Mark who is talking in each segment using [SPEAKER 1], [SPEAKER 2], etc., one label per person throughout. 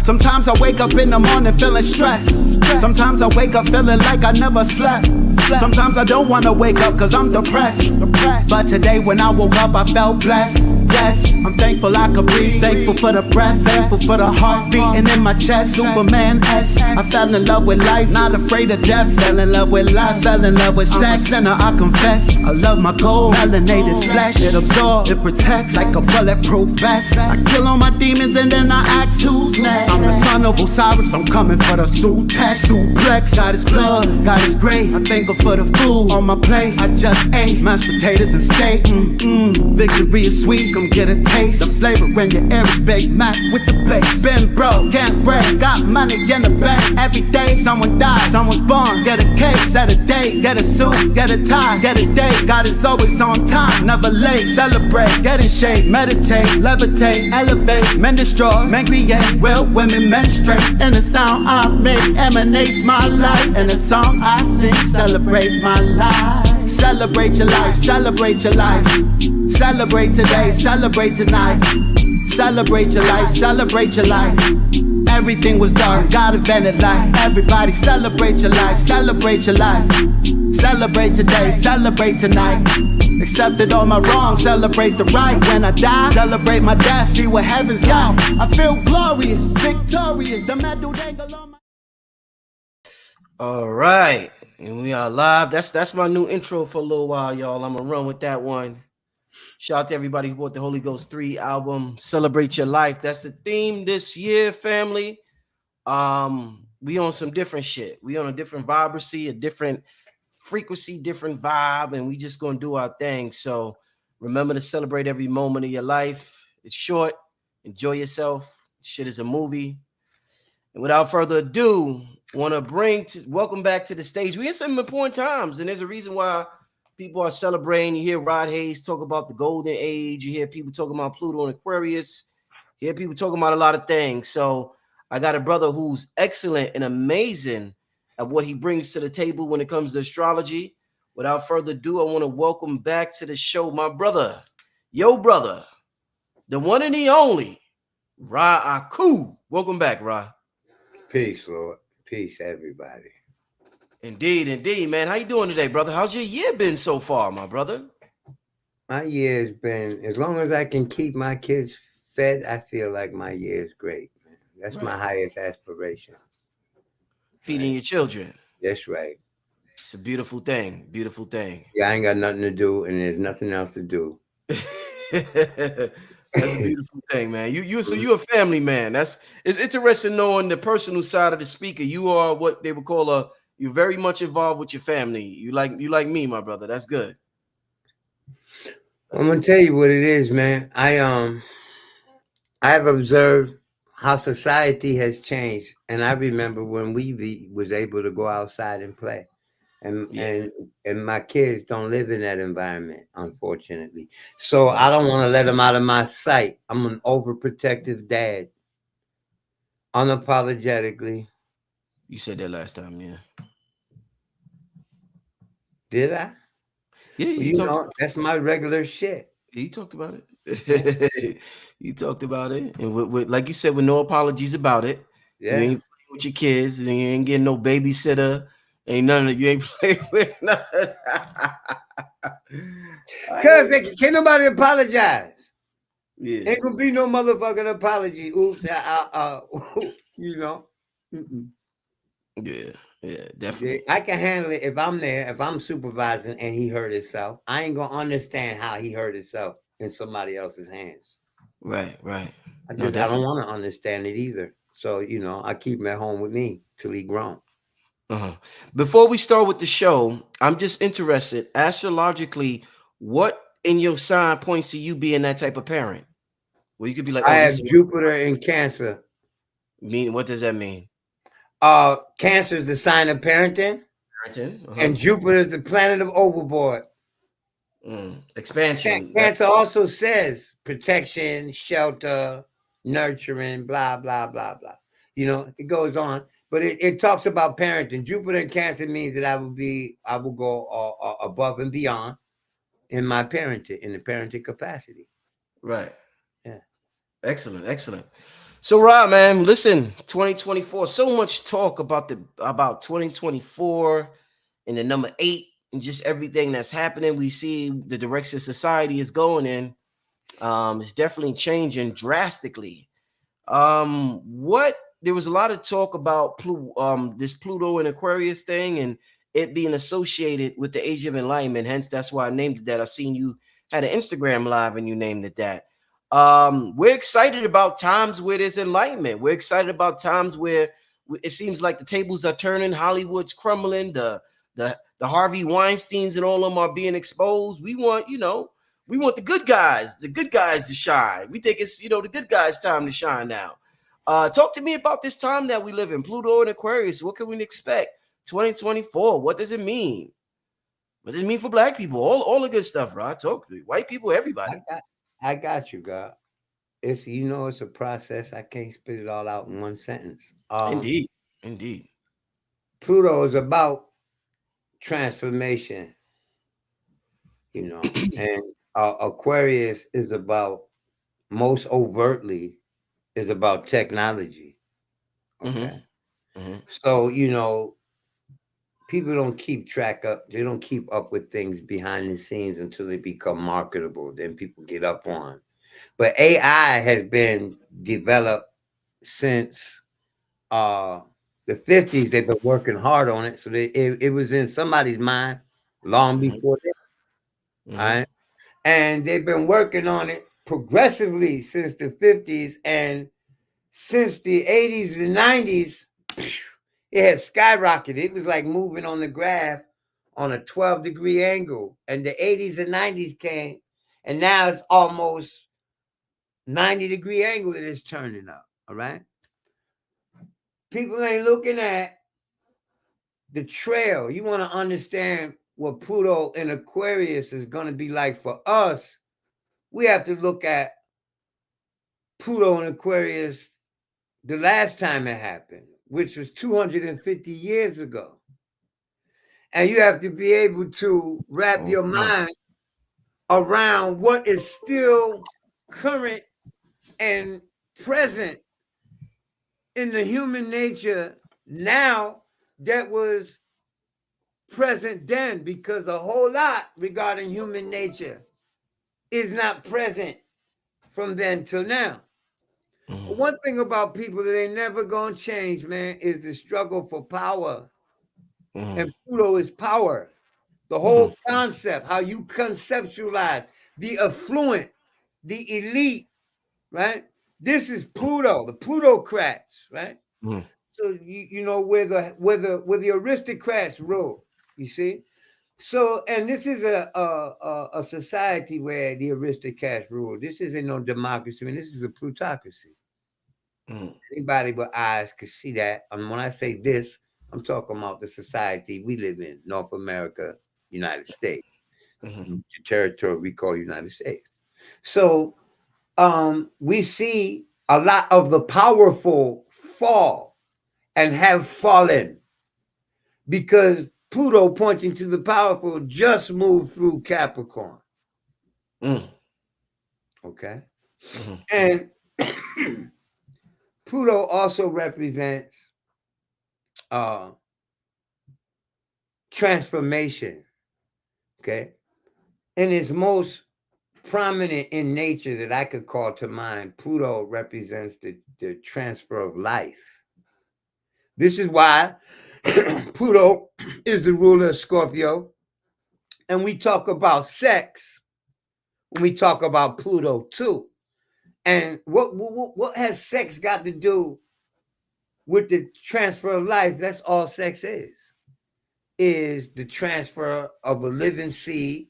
[SPEAKER 1] Sometimes I wake up in the morning feeling stressed. Sometimes I wake up feeling like I never slept. Sometimes I don't wanna wake up cause I'm depressed. But today when I woke up I felt blessed. Yes, I'm thankful I could breathe. Thankful for the breath, thankful for the heart beating in my chest. Superman S. I fell in love with life, not afraid of death. Fell in love with life, fell in love with sex. And I confess, I love my cold, melanated flesh. It absorbs, it protects like a bulletproof vest. I kill all my demons and then I ask who's next. I'm the son of Osiris, I'm coming for the suit test. Suplex, God is blood, God is great. I'm thankful for the food on my plate. I just ate mashed potatoes and steak. Victory is sweet, come get a taste. The flavor in your air is baked Mac with the base. Been broke, can't break, got money in the bank. Every day someone dies, someone's born. Get a cake, set a date, get a suit, get a tie, get a date. God is always on time, never late. Celebrate, get in shape, meditate, levitate, elevate. Men destroy, men create, real women menstruate. And the sound I make emanates my life. And the song I sing celebrates my life. Celebrate your life, celebrate your life. Celebrate today, celebrate tonight. Celebrate your life, celebrate your life. Everything was dark, God invented light. Everybody celebrate your life, celebrate your life. Celebrate today, celebrate tonight. Accepted all my wrongs, celebrate the right. When I die, celebrate my death, see what heaven's got. I feel glorious, victorious. The medal dangle on my...
[SPEAKER 2] All right, and we are live. That's my new intro for a little while, y'all. I'm gonna run with that one. Shout out to everybody who bought the Holy Ghost 3 album. Celebrate your life. That's the theme this year, family. We on some different shit. We on a different vibrancy, a different frequency, different vibe, and we just gonna do our thing. So remember to celebrate every moment of your life. It's short. Enjoy yourself. Shit is a movie. And without further ado, want to welcome back to the stage. We in some important times, and there's a reason why people are celebrating. You hear Rod Hayes talk about the golden age. You hear people talking about Pluto and Aquarius. You hear people talking about a lot of things. So I got a brother who's excellent and amazing at what he brings to the table when it comes to astrology. Without further ado, I want to welcome back to the show my brother, the one and the only, Ra Akhu. Welcome back, Ra.
[SPEAKER 3] Peace, Lord. Peace, everybody.
[SPEAKER 2] Indeed, man. How you doing today, brother? How's your year been so far, my brother?
[SPEAKER 3] My year's been, as long as I can keep my kids fed, I feel like my year's great. Man. That's right. My highest aspiration.
[SPEAKER 2] Feeding your children.
[SPEAKER 3] That's right.
[SPEAKER 2] It's a beautiful thing. Beautiful thing.
[SPEAKER 3] Yeah, I ain't got nothing to do, and there's nothing else to do.
[SPEAKER 2] That's a beautiful thing, man. So you're a family man. It's interesting knowing the personal side of the speaker. You are what they would call you're very much involved with your family. You like me, my brother. That's good.
[SPEAKER 3] I'm gonna tell you what it is, man. I've observed how society has changed, and I remember when we was able to go outside and play. And my kids don't live in that environment, unfortunately. So I don't want to let them out of my sight. I'm an overprotective dad. Unapologetically.
[SPEAKER 2] You said that last time, yeah.
[SPEAKER 3] Did I?
[SPEAKER 2] Yeah,
[SPEAKER 3] well, you know, that's my regular shit.
[SPEAKER 2] You talked about it. You talked about it. And with, like you said, with no apologies about it.
[SPEAKER 3] Yeah.
[SPEAKER 2] You ain't playing with your kids, and you ain't getting no babysitter. Ain't none of you ain't playing with nothing.
[SPEAKER 3] Cause can't nobody apologize.
[SPEAKER 2] Yeah.
[SPEAKER 3] Ain't gonna be no motherfucking apology. Oops, you know.
[SPEAKER 2] Yeah, definitely.
[SPEAKER 3] I can handle it if I'm there, if I'm supervising and he hurt himself. I ain't gonna understand how he hurt himself in somebody else's hands.
[SPEAKER 2] Right.
[SPEAKER 3] I don't want to understand it either. So, you know, I keep him at home with me till he grown.
[SPEAKER 2] Before we start with the show, I'm just interested, astrologically, what in your sign points to you being that type of parent? Well, you could be like,
[SPEAKER 3] I have Jupiter in Cancer.
[SPEAKER 2] What does that mean?
[SPEAKER 3] Cancer is the sign of parenting. And Jupiter is the planet of overboard.
[SPEAKER 2] Expansion.
[SPEAKER 3] Cancer also says protection, shelter, nurturing, blah, blah, blah, blah. You know, it goes on. But it talks about parenting. Jupiter in Cancer means that I will go above and beyond in my parenting, in the parenting capacity.
[SPEAKER 2] Right.
[SPEAKER 3] Yeah.
[SPEAKER 2] Excellent. So Rob, man, listen, 2024, so much talk about 2024 and the number 8 and just everything that's happening. We see the direction society is going in. It's definitely changing drastically. What there was a lot of talk about this Pluto and Aquarius thing and it being associated with the Age of Enlightenment. Hence, that's why I named it that. I seen you had an Instagram live and you named it that. We're excited about times where there's enlightenment. We're excited about times where it seems like the tables are turning, Hollywood's crumbling, the Harvey Weinsteins and all of them are being exposed. We want, we want the good guys to shine. We think it's, the good guys' time to shine now. Talk to me about this time that we live in, Pluto and Aquarius. What can we expect? 2024. What does it mean? What does it mean for black people? All the good stuff, Rod. Talk to me. White people, everybody.
[SPEAKER 3] I got you, God. It's it's a process. I can't spit it all out in one sentence.
[SPEAKER 2] Indeed. Indeed.
[SPEAKER 3] Pluto is about transformation, and Aquarius is about most overtly is about technology. Okay.
[SPEAKER 2] Mm-hmm.
[SPEAKER 3] So, people don't they don't keep up with things behind the scenes until they become marketable. Then people get up on. But AI has been developed since the 50s. They've been working hard on it. So it was in somebody's mind long before that.
[SPEAKER 2] Mm-hmm.
[SPEAKER 3] All right. And they've been working on it progressively since the 50s. And since the 80s and 90s, it had skyrocketed. It was like moving on the graph on a 12-degree angle. And the 80s and 90s came, and now it's almost 90-degree angle that it's turning up. All right. People ain't looking at the trail. You want to understand what Pluto and Aquarius is going to be like for us. We have to look at Pluto and Aquarius the last time it happened, which was 250 years ago. And you have to be able to wrap your mind around what is still current and present in the human nature now that was present then, because a whole lot regarding human nature is not present from then till now.
[SPEAKER 2] Mm-hmm.
[SPEAKER 3] One thing about people that ain't never gonna change, man, is the struggle for power.
[SPEAKER 2] Mm-hmm.
[SPEAKER 3] And Pluto is power. The whole concept, how you conceptualize the affluent, the elite, right? This is Pluto, the Plutocrats, right?
[SPEAKER 2] Mm-hmm.
[SPEAKER 3] So where the aristocrats rule, you see. So, and this is a society where the aristocrats rule. This isn't no democracy. I mean, this is a plutocracy.
[SPEAKER 2] Mm-hmm.
[SPEAKER 3] Anybody with eyes could see that. And when I say this, I'm talking about the society we live in, North America, United States, the territory we call United States. So we see a lot of the powerful fall and have fallen because Pluto, pointing to the powerful, just moved through Capricorn. Okay. And Pluto also represents transformation. Okay. And its most prominent in nature that I could call to mind, Pluto represents the transfer of life. This is why Pluto is the ruler of Scorpio. And we talk about sex when we talk about Pluto too. And what has sex got to do with the transfer of life? That's all sex is the transfer of a living seed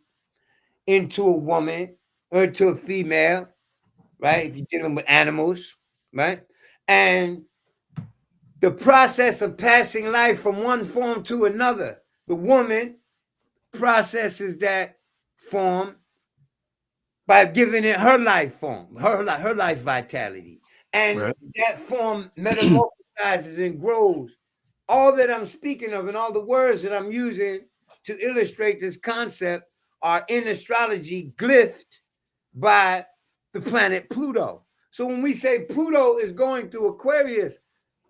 [SPEAKER 3] into a woman or into a female, right? If you're dealing with animals, right? And the process of passing life from one form to another, the woman processes that form by giving it her life form, her life vitality. And that form metamorphosizes and grows. All that I'm speaking of and all the words that I'm using to illustrate this concept are in astrology glyphed by the planet Pluto. So when we say Pluto is going through Aquarius,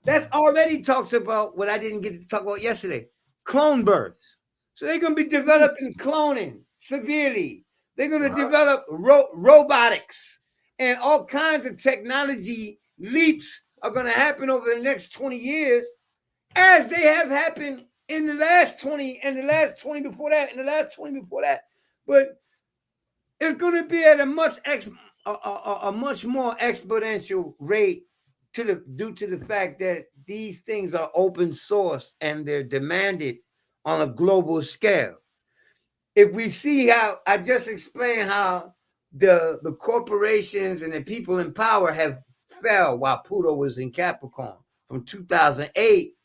[SPEAKER 3] that's already talks about what I didn't get to talk about yesterday, clone births. So they're going to be developing cloning severely. They're going to develop robotics, and all kinds of technology leaps are going to happen over the next 20 years, as they have happened in the last 20, and the last 20 before that, and the last 20 before that. But it's going to be at a much more exponential rate due to the fact that these things are open source and they're demanded on a global scale. If we see how I just explained how the corporations and the people in power have fell while Pluto was in Capricorn from 2008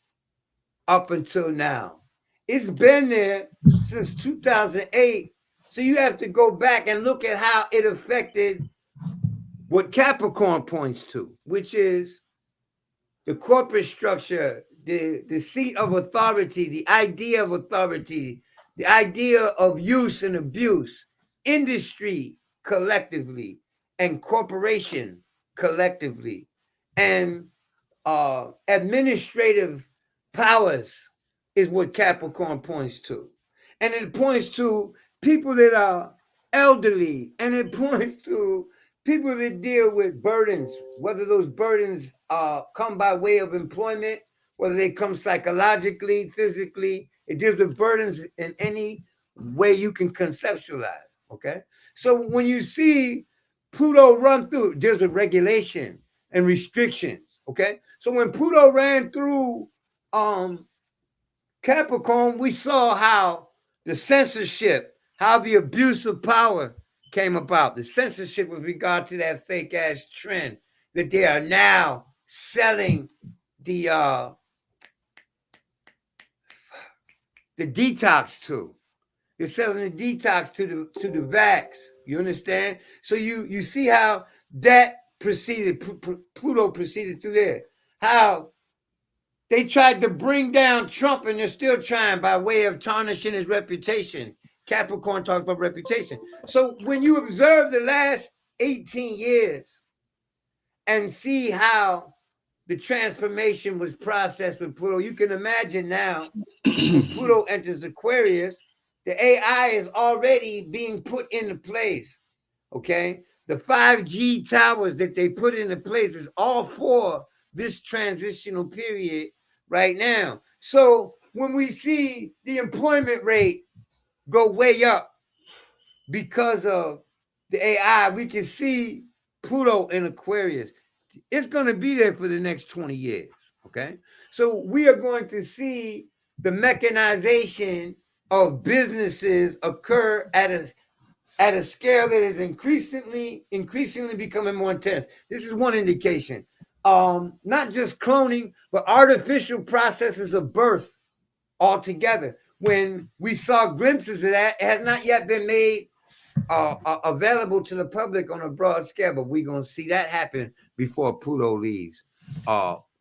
[SPEAKER 3] up until now. It's been there since 2008. So you have to go back and look at how it affected what Capricorn points to, which is the corporate structure, the seat of authority, the idea of authority, the idea of use and abuse, industry collectively, and corporation collectively, and administrative powers is what Capricorn points to. And it points to people that are elderly, and it points to people that deal with burdens, whether those burdens come by way of employment, whether they come psychologically, physically. It deals with burdens in any way you can conceptualize. Okay. So when you see Pluto run through, it deals with regulation and restrictions. Okay. So when Pluto ran through Capricorn, we saw how the censorship, how the abuse of power came about. The censorship with regard to that fake ass trend that they are now selling the detox to. They're selling the detox to the vax. You understand? So you see how that proceeded. Pluto proceeded through there. How they tried to bring down Trump, and they're still trying by way of tarnishing his reputation. Capricorn talks about reputation. So when you observe the last 18 years and see how the transformation was processed with Pluto, you can imagine now when Pluto enters Aquarius, the AI is already being put into place. Okay? The 5G towers that they put into place is all for this transitional period right now. So when we see the employment rate go way up because of the AI, we can see Pluto in Aquarius. It's going to be there for the next 20 years. Okay. So we are going to see the mechanization of businesses occur at a scale that is increasingly becoming more intense. This is one indication. Not just cloning, but artificial processes of birth altogether. When we saw glimpses of that, it has not yet been made available to the public on a broad scale, but we're going to see that happen before Pluto leaves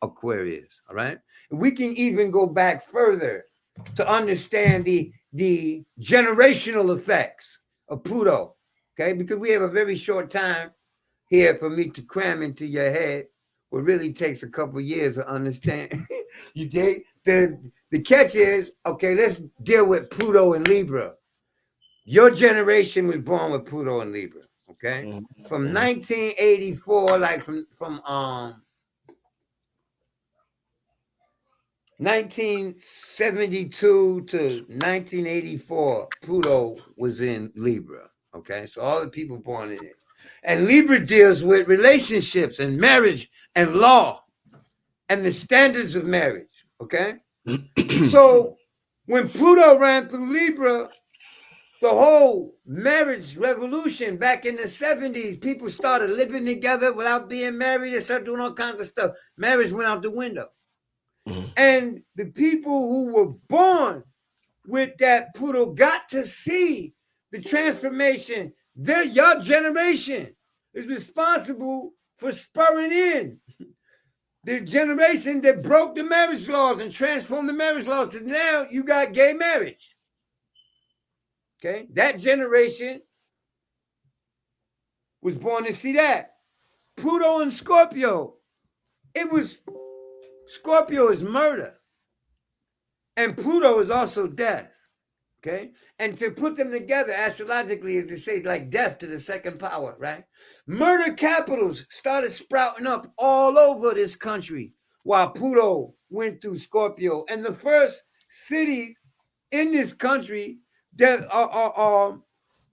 [SPEAKER 3] Aquarius. All right. And we can even go back further to understand the generational effects of Pluto. Okay. Because we have a very short time here for me to cram into your head. What really takes a couple of years to understand. You dig? The catch is, okay, let's deal with Pluto and Libra. Your generation was born with Pluto and Libra, okay? From 1984, like from 1972 to 1984, Pluto was in Libra, okay? So all the people born in it. And Libra deals with relationships and marriage and law and the standards of marriage, okay? So when Pluto ran through Libra, the whole marriage revolution back in the 70s, people started living together without being married. They started doing all kinds of stuff. Marriage went out the window. And the people who were born with that Pluto got to see the transformation. Your generation is responsible for spurring in the generation that broke the marriage laws and transformed the marriage laws. And now you got gay marriage. Okay, that generation was born to see that. Pluto and Scorpio. It was Scorpio is murder, and Pluto is also death. Okay, and to put them together astrologically is to say like death to the second power, right? Murder capitals started sprouting up all over this country while Pluto went through Scorpio, and the first cities in this country that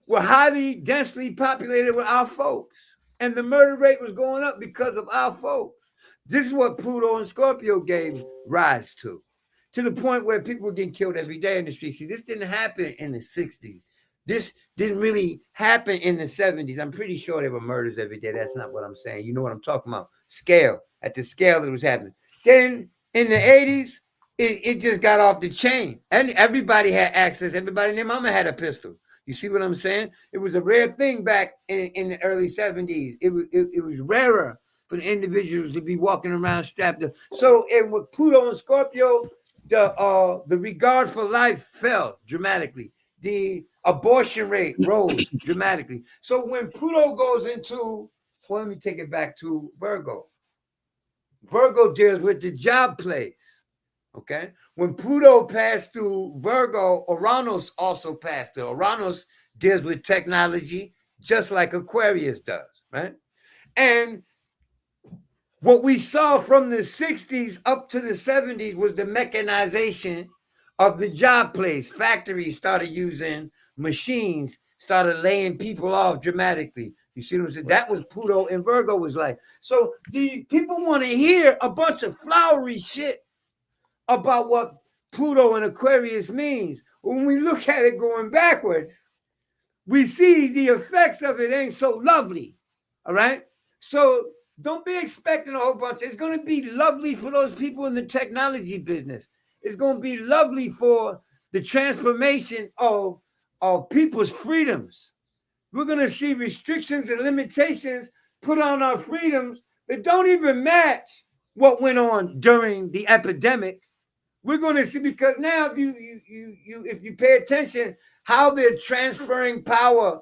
[SPEAKER 3] were highly densely populated with our folks, and the murder rate was going up because of our folks. This is what Pluto and Scorpio gave rise to the point where people were getting killed every day in the streets. See, this didn't happen in the 60s. This didn't really happen in the 70s. I'm pretty sure there were murders every day. That's not what I'm saying. You know what I'm talking about. Scale. At the scale that was happening. Then in the 80s, it just got off the chain. And everybody had access. Everybody and their mama had a pistol. You see what I'm saying? It was a rare thing back in the early 70s. It was rarer for the individuals to be walking around strapped up. So with Pluto and Scorpio, the regard for life fell dramatically. The abortion rate rose dramatically. So when Pluto goes into, well, let me take it back to Virgo. Virgo deals with the job place. Okay. When Pluto passed through Virgo, Uranus also passed through. Uranus deals with technology just like Aquarius does, right? And what we saw from the 60s up to the 70s was the mechanization of the job place. Factories started using machines, started laying people off dramatically. You see what I'm saying? That was Pluto and Virgo was like. So the people want to hear a bunch of flowery shit about what Pluto and Aquarius means. When we look at it going backwards, we see the effects of it ain't so lovely. All right? So don't be expecting a whole bunch. It's going to be lovely for those people in the technology business. It's going to be lovely for the transformation of people's freedoms. We're going to see restrictions and limitations put on our freedoms that don't even match what went on during the epidemic. We're going to see, because now if you pay attention how they're transferring power,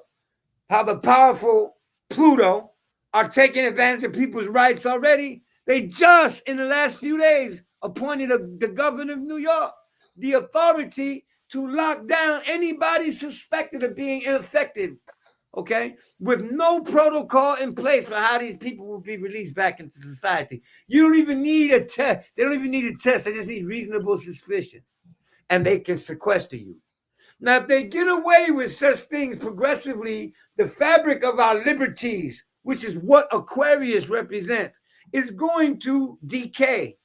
[SPEAKER 3] how the powerful Pluto are taking advantage of people's rights already. They just in the last few days appointed the governor of New York the authority to lock down anybody suspected of being infected, okay, with no protocol in place for how these people will be released back into society. You don't even need a test. They don't even need a test. They just need reasonable suspicion, and they can sequester you. Now, if they get away with such things progressively, the fabric of our liberties, which is what Aquarius represents, is going to decay.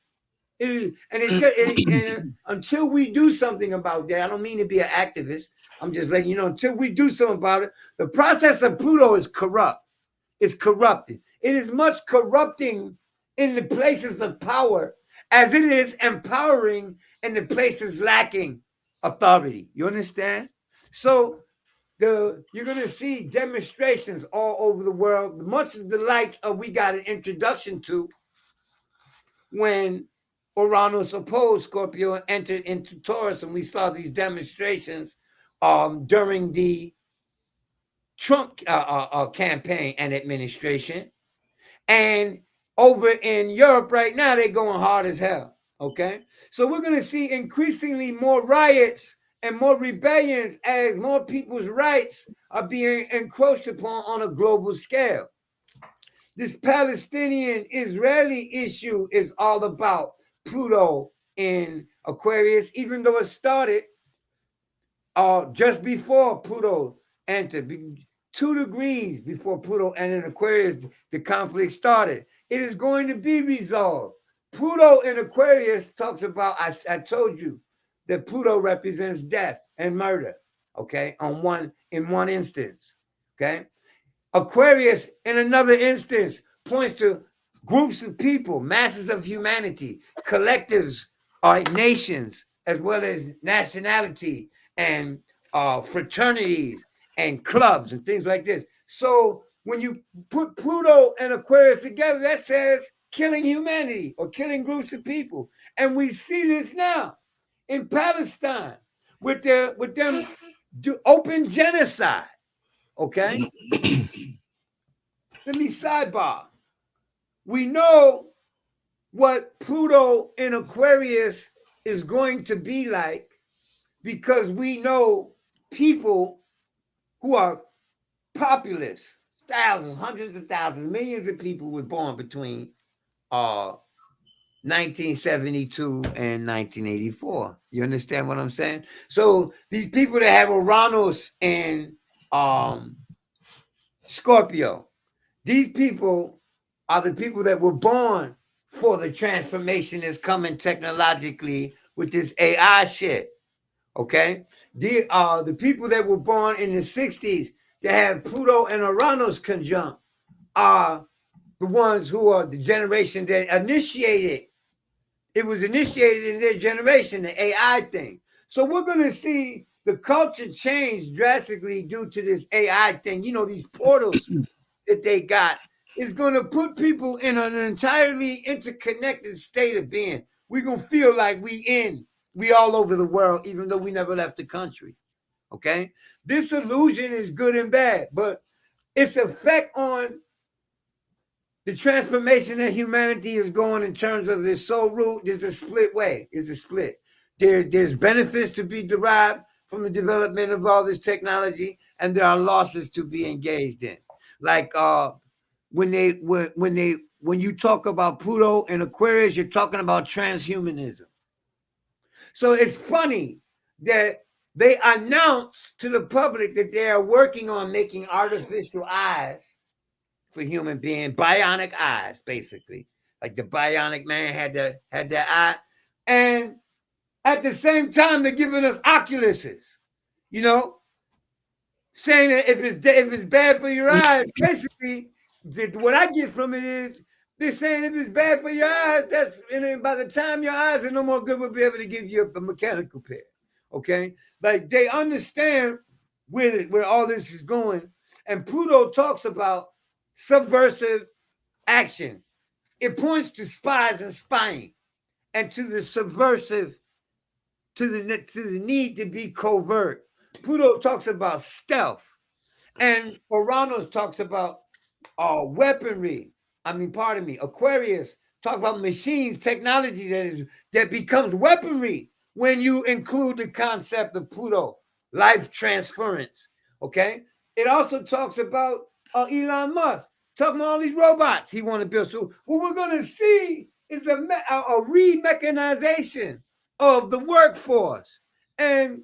[SPEAKER 3] And until we do something about that, I don't mean to be an activist. I'm just letting you know, until we do something about it, the process of Pluto is corrupt. It's corrupted. It is much corrupting in the places of power as it is empowering in the places lacking authority. You understand? So you're going to see demonstrations all over the world. Much of the likes we got an introduction to when Uranus opposed Scorpio and entered into Taurus, and we saw these demonstrations during the Trump campaign and administration. And over in Europe right now, they're going hard as hell. Okay. So we're going to see increasingly more riots and more rebellions as more people's rights are being encroached upon on a global scale. This Palestinian-Israeli issue is all about Pluto in Aquarius, even though it started just before Pluto entered. 2 degrees before Pluto entered Aquarius, the conflict started. It is going to be resolved. Pluto in Aquarius talks about, I told you, that Pluto represents death and murder, okay, in one instance, okay? Aquarius, in another instance, points to groups of people, masses of humanity, collectives, nations, as well as nationality and fraternities and clubs and things like this. So when you put Pluto and Aquarius together, that says killing humanity or killing groups of people. And we see this now in Palestine with them do open genocide. Okay? Let me sidebar. We know what Pluto in Aquarius is going to be like because we know people who are populous, thousands, hundreds of thousands, millions of people were born between 1972 and 1984. You understand what I'm saying? So these people that have Uranus and Scorpio, these people are the people that were born for the transformation that's coming technologically with this AI shit. Okay, the people that were born in the 60s that have Pluto and Uranus conjunct are the ones who are the generation that initiated. It was initiated in their generation, the AI thing. So we're going to see the culture change drastically due to this AI thing. You know, these portals that they got is going to put people in an entirely interconnected state of being. We're going to feel like we all over the world, even though we never left the country. Okay? This illusion is good and bad, but its effect on the transformation that humanity is going in terms of this soul root, there's a split way. It's a split. There's benefits to be derived from the development of all this technology, and there are losses to be engaged in. Like when you talk about Pluto and Aquarius, you're talking about transhumanism. So it's funny that they announce to the public that they are working on making artificial eyes for human being, bionic eyes, basically. Like the bionic man had that eye. And at the same time, they're giving us oculuses, you know, saying that if it's bad for your eyes, basically, what I get from it is they're saying if it's bad for your eyes, and then by the time your eyes are no more good, we'll be able to give you a mechanical pair. Okay, like they understand where all this is going, and Pluto talks about subversive action. It points to spies and spying, and to the subversive, to the need to be covert. Pluto talks about stealth, and Uranus talks about weaponry. Pardon me, Aquarius talk about machines, technology that becomes weaponry when you include the concept of Pluto, life transference. Okay, it also talks about Elon Musk talking about all these robots he want to build. So what we're going to see is a re-mechanization of the workforce, and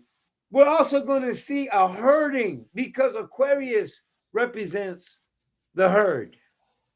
[SPEAKER 3] we're also going to see a herding because Aquarius represents the herd,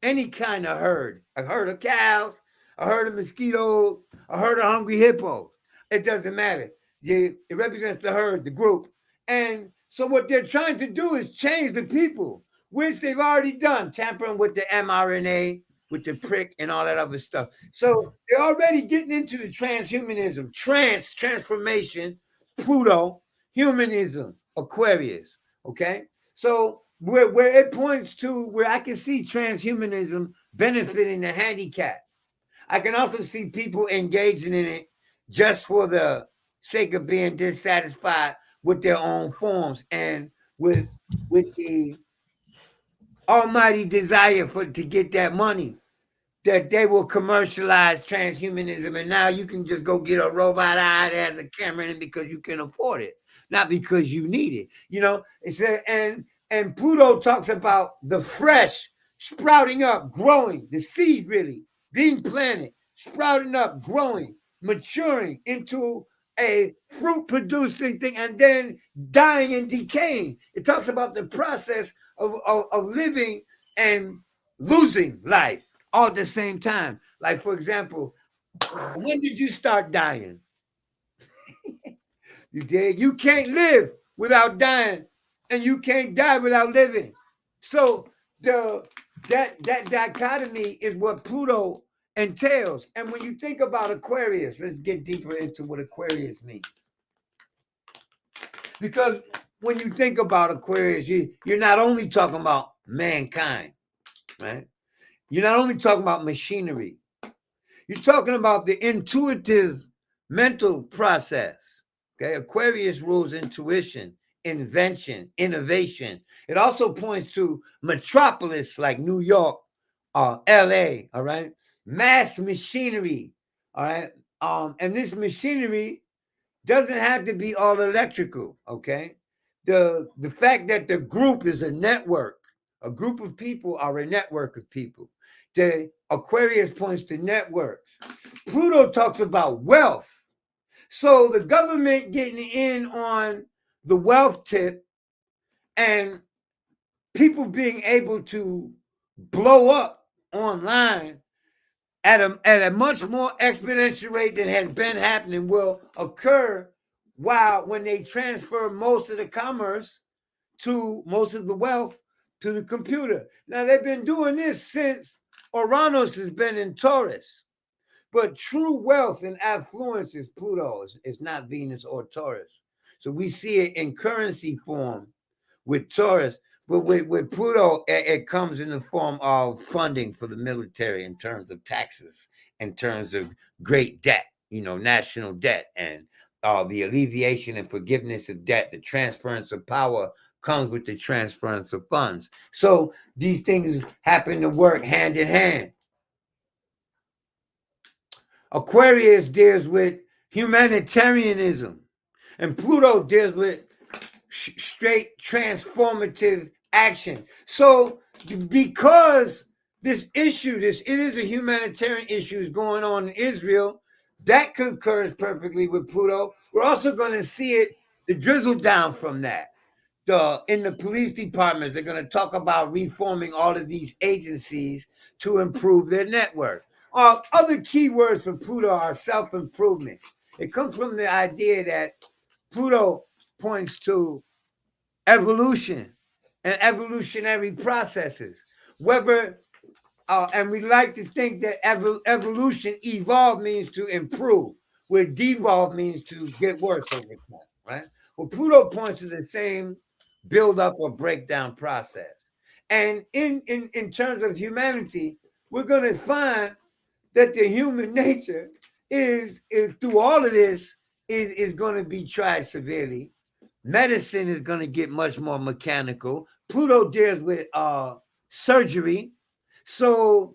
[SPEAKER 3] any kind of herd, a herd of cows, a herd of mosquitoes, a herd of hungry hippos. It doesn't matter. It represents the herd, the group. And so what they're trying to do is change the people, which they've already done, tampering with the mRNA, with the prick and all that other stuff. So they're already getting into the transhumanism, transformation, Pluto, humanism, Aquarius. Okay? So where it points to where I can see transhumanism benefiting the handicap. I can also see people engaging in it just for the sake of being dissatisfied with their own forms and with the almighty desire to get that money, that they will commercialize transhumanism, and now you can just go get a robot eye that has a camera in it because you can afford it, not because you need it. You know, it's and Pluto talks about the fresh sprouting up, growing, the seed really being planted, sprouting up, growing, maturing into a fruit producing thing, and then dying and decaying. It talks about the process of living and losing life all at the same time. Like, for example, when did you start dying? You did. You can't live without dying, and you can't die without living. So that dichotomy is what Pluto entails. And when you think about Aquarius, let's get deeper into what Aquarius means. Because when you think about Aquarius, you're not only talking about mankind, right? You're not only talking about machinery. You're talking about the intuitive mental process. Okay, Aquarius rules intuition, invention, innovation. It also points to metropolis like New York, LA, all right? Mass machinery, all right? And this machinery doesn't have to be all electrical, okay? The fact that the group is a network, a group of people are a network of people. The Aquarius points to networks. Pluto talks about wealth. So the government getting in on the wealth tip and people being able to blow up online at a much more exponential rate than has been happening will occur while when they transfer most of the commerce to most of the wealth to the computer. Now they've been doing this since Uranus has been in Taurus. But true wealth and affluence is Pluto. It's not Venus or Taurus. So we see it in currency form with Taurus. But with Pluto, it comes in the form of funding for the military in terms of taxes, in terms of great debt, national debt, and the alleviation and forgiveness of debt. The transference of power comes with the transference of funds. So these things happen to work hand in hand. Aquarius deals with humanitarianism, and Pluto deals with straight transformative action. So, because this issue, it is a humanitarian issue is going on in Israel, that concurs perfectly with Pluto. We're also going to see it, the drizzle down from that. In the police departments, they're going to talk about reforming all of these agencies to improve their network. Other keywords for Pluto are self-improvement. It comes from the idea that Pluto points to evolution and evolutionary processes. And we like to think that evolution, evolve means to improve, where devolve means to get worse over time, right? Well, Pluto points to the same build up or breakdown process. And in terms of humanity, we're going to find that the human nature is through all of this is going to be tried severely. Medicine is going to get much more mechanical. Pluto deals with surgery. So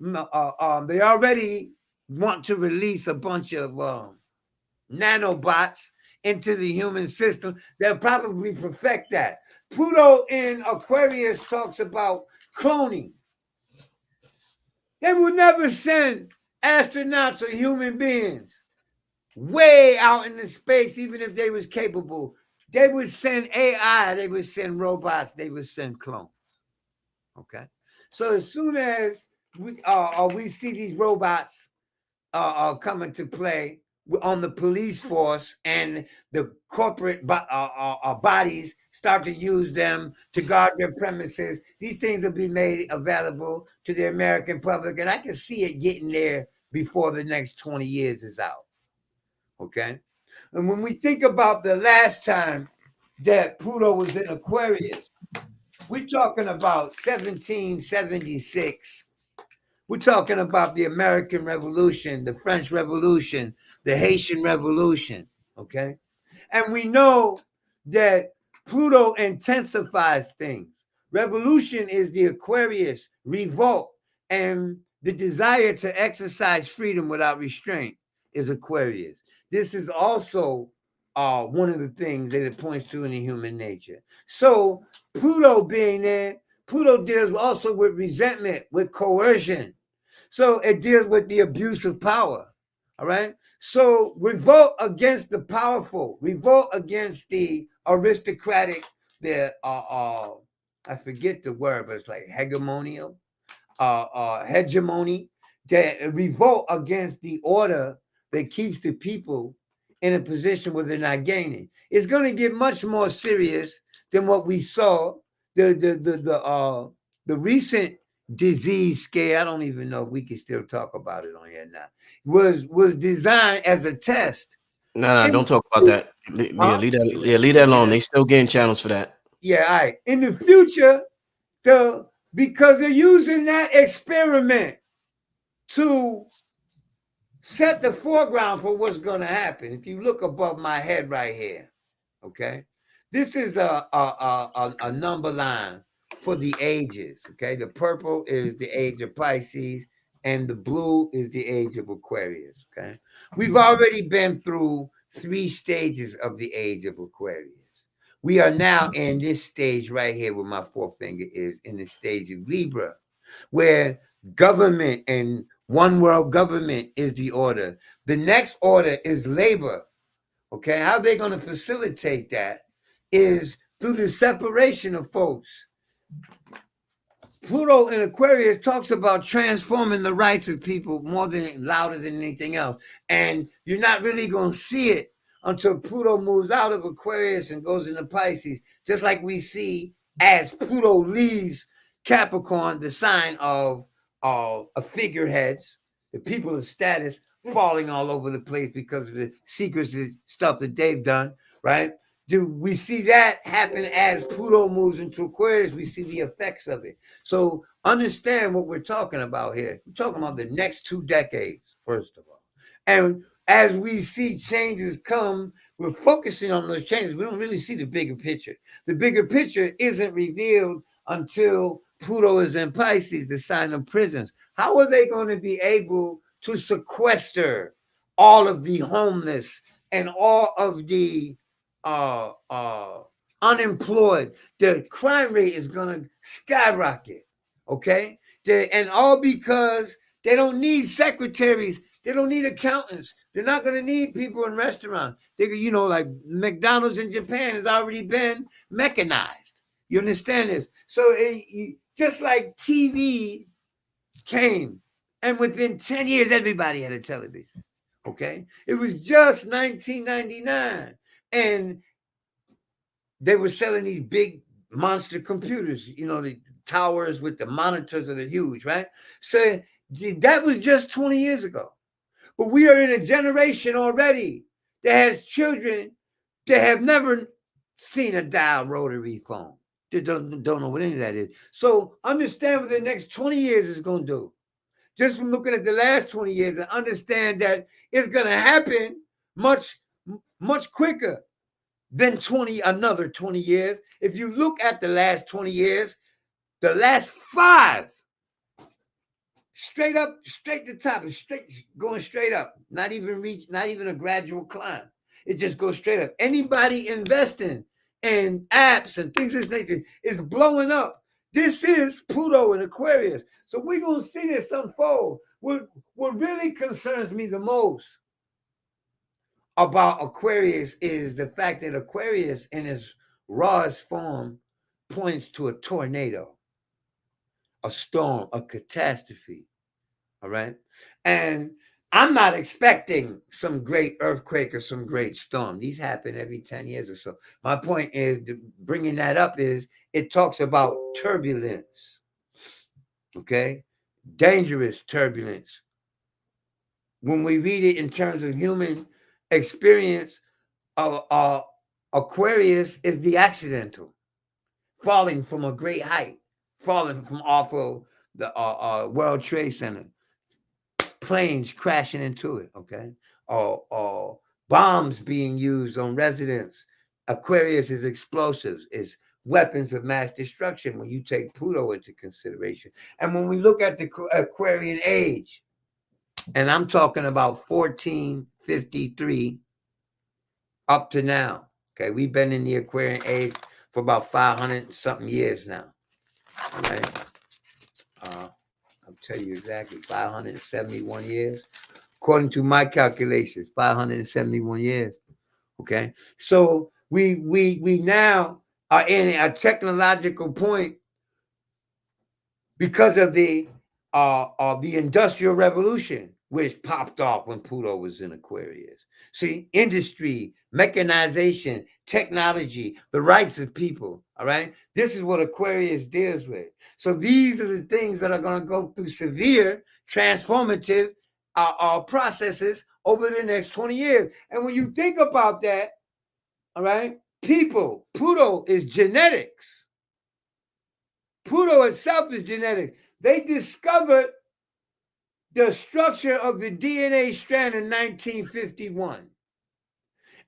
[SPEAKER 3] they already want to release a bunch of nanobots into the human system. They'll probably perfect that. Pluto in Aquarius talks about cloning. They would never send astronauts or human beings way out into space, even if they was capable. They would send AI, they would send robots, they would send clones. Okay? So as soon as we see these robots come into play on the police force and the corporate bodies start to use them to guard their premises, these things will be made available to the American public. And I can see it getting there before the next 20 years is out. Okay? And when we think about the last time that Pluto was in Aquarius, we're talking about 1776. We're talking about the American Revolution, the French Revolution, the Haitian Revolution, okay? And we know that Pluto intensifies things. Revolution is the Aquarius revolt, and the desire to exercise freedom without restraint is Aquarius. This is also one of the things that it points to in the human nature. So Pluto being there, Pluto deals also with resentment, with coercion. So it deals with the abuse of power. All right. So revolt against the powerful, revolt against the aristocratic, the I forget the word, but it's like hegemonial, hegemony, that revolt against the order that keeps the people in a position where they're not gaining. It's going to get much more serious than what we saw. The recent disease scare, I don't even know if we can still talk about it on here now, was designed as a test.
[SPEAKER 2] No, don't talk about that. Yeah, leave that alone. They still getting channels for that.
[SPEAKER 3] Yeah, all right. In the future, because they're using that experiment to set the foreground for what's going to happen. If you look above my head right here, okay, this is a number line for the ages. Okay, the purple is the age of Pisces, and the blue is the age of Aquarius. Okay, we've already been through 3 stages of the age of Aquarius. We are now in this stage right here where my forefinger is, in the stage of Libra, where government and one world government is the order. The next order is labor. Okay, how they're going to facilitate that is through the separation of folks. Pluto in Aquarius talks about transforming the rights of people more than louder than anything else. And you're not really going to see it until Pluto moves out of Aquarius and goes into Pisces. Just like we see as Pluto leaves Capricorn, the sign of figureheads, the people of status, falling all over the place because of the secrets and stuff that they've done, right? Do we see that happen as Pluto moves into Aquarius? We see the effects of it. So understand what we're talking about here. We're talking about the next 2 decades, first of all. And as we see changes come, we're focusing on those changes. We don't really see the bigger picture. The bigger picture isn't revealed until Pluto is in Pisces, the sign of prisons. How are they going to be able to sequester all of the homeless and all of the unemployed? The crime rate is going to skyrocket. Okay, and all because they don't need secretaries, they don't need accountants, they're not going to need people in restaurants. They, like McDonald's in Japan has already been mechanized. You understand this? So just like TV came, and within 10 years, everybody had a television. Okay, it was just 1999, and they were selling these big monster computers, the towers with the monitors that are huge, right? So that was just 20 years ago. But we are in a generation already that has children that have never seen a dial rotary phone. They don't know what any of that is. So understand what the next 20 years is going to do. Just from looking at the last 20 years, and understand that it's going to happen much, much quicker than another 20 years. If you look at the last 20 years, the last 5, straight up, straight to top, going straight up, not even a gradual climb. It just goes straight up. Anybody investing in apps and things of this nature is blowing up. This is Pluto in Aquarius. So we're going to see this unfold. What really concerns me the most about Aquarius is the fact that Aquarius in its rawest form points to a tornado, a storm, a catastrophe. All right. And I'm not expecting some great earthquake or some great storm. These happen every 10 years or so. My point is, bringing that up is, it talks about turbulence. Okay. Dangerous turbulence. When we read it in terms of human experience, Aquarius is the accidental, falling from a great height, falling from off of the World Trade Center, planes crashing into it, okay? Or bombs being used on residents. Aquarius is explosives, is weapons of mass destruction when you take Pluto into consideration. And when we look at the Aquarian age, and I'm talking about 1453 up to now, okay? We've been in the Aquarian age for about 500 something years now, all right? I'll tell you exactly, 571 years. According to my calculations, 571 years. Okay. So we now are in a technological point because of the Industrial Revolution, which popped off when Pluto was in Aquarius. See, industry, mechanization, technology, the rights of people. All right. This is what Aquarius deals with. So these are the things that are going to go through severe transformative processes over the next 20 years. And when you think about that, all right, people, Pluto is genetics. Pluto itself is genetics. They discovered the structure of the DNA strand in 1951.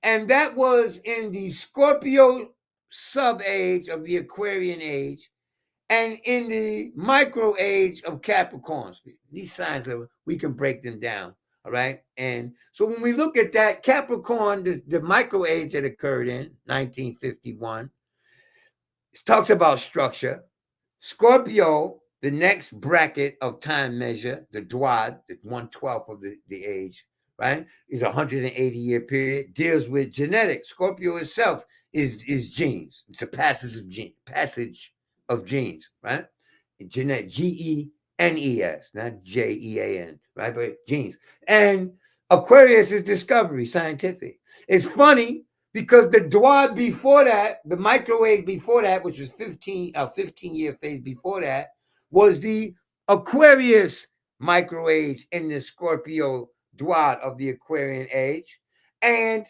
[SPEAKER 3] And that was in the Scorpio sub-age of the Aquarian age. and in the micro age of Capricorns. These signs are, we can break them down. All right. And so when we look at that, Capricorn, the micro age that occurred in 1951, it talks about structure. Scorpio, the next bracket of time measure, the Dwad, the 1/12 of the age, right, is a 180-year period, deals with genetics. Scorpio itself is genes. It's a passage of genes, right? Genetic, Genes, not Jean, right? But genes. And Aquarius is discovery, scientific. It's funny because the Dwad before that, the microwave before that, which was 15-year phase before that, was the Aquarius microwave in the Scorpio Dwad of the Aquarian age. And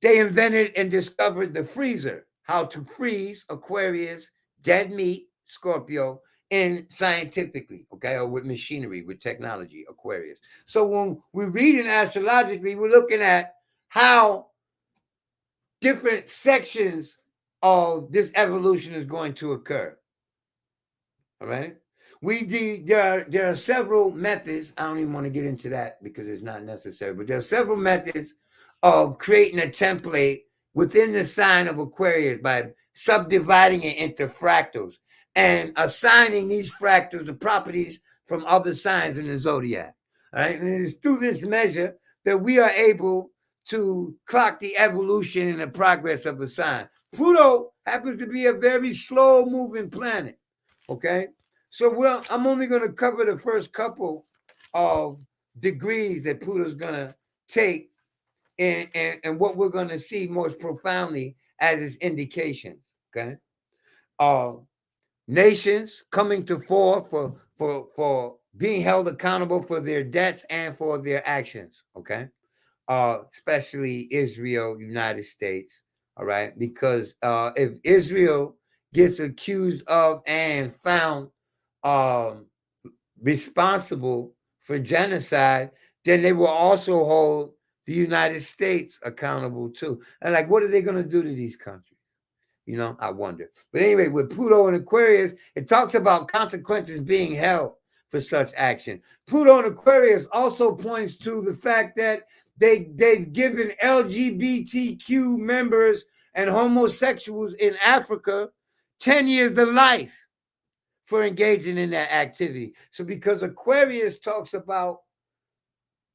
[SPEAKER 3] they invented and discovered the freezer, how to freeze Aquarius, dead meat, Scorpio, in scientifically, okay, or with machinery, with technology, Aquarius. So when we're reading astrologically, we're looking at how different sections of this evolution is going to occur. All right. There are several methods. I don't even want to get into that because it's not necessary, but there are several methods of creating a template within the sign of Aquarius by subdividing it into fractals and assigning these fractals the properties from other signs in the zodiac. All right. And it is through this measure that we are able to clock the evolution and the progress of a sign. Pluto happens to be a very slow moving planet. Okay. So I'm only going to cover the first couple of degrees that Pluto's going to take and what we're going to see most profoundly as its indications. Okay. Nations coming to fore for being held accountable for their debts and for their actions. Okay. Especially Israel, United States. All right. Because if Israel gets accused of and found responsible for genocide, then they will also hold the United States accountable too. And like, what are they going to do to these countries? You know, I wonder. But anyway, with Pluto and Aquarius, it talks about consequences being held for such action. Pluto and Aquarius also points to the fact that they've given LGBTQ members and homosexuals in Africa 10 years to life for engaging in that activity. So because Aquarius talks about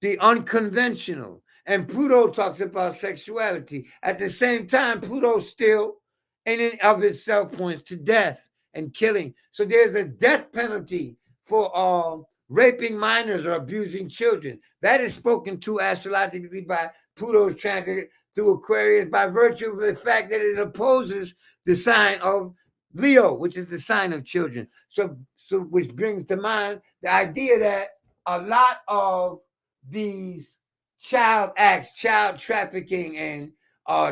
[SPEAKER 3] the unconventional and Pluto talks about sexuality, at the same time, Pluto still in and of itself points to death and killing. So there's a death penalty for raping minors or abusing children. That is spoken to astrologically by Pluto's transit through Aquarius by virtue of the fact that it opposes the sign of Leo, which is the sign of children. So which brings to mind the idea that a lot of these child acts, child trafficking, and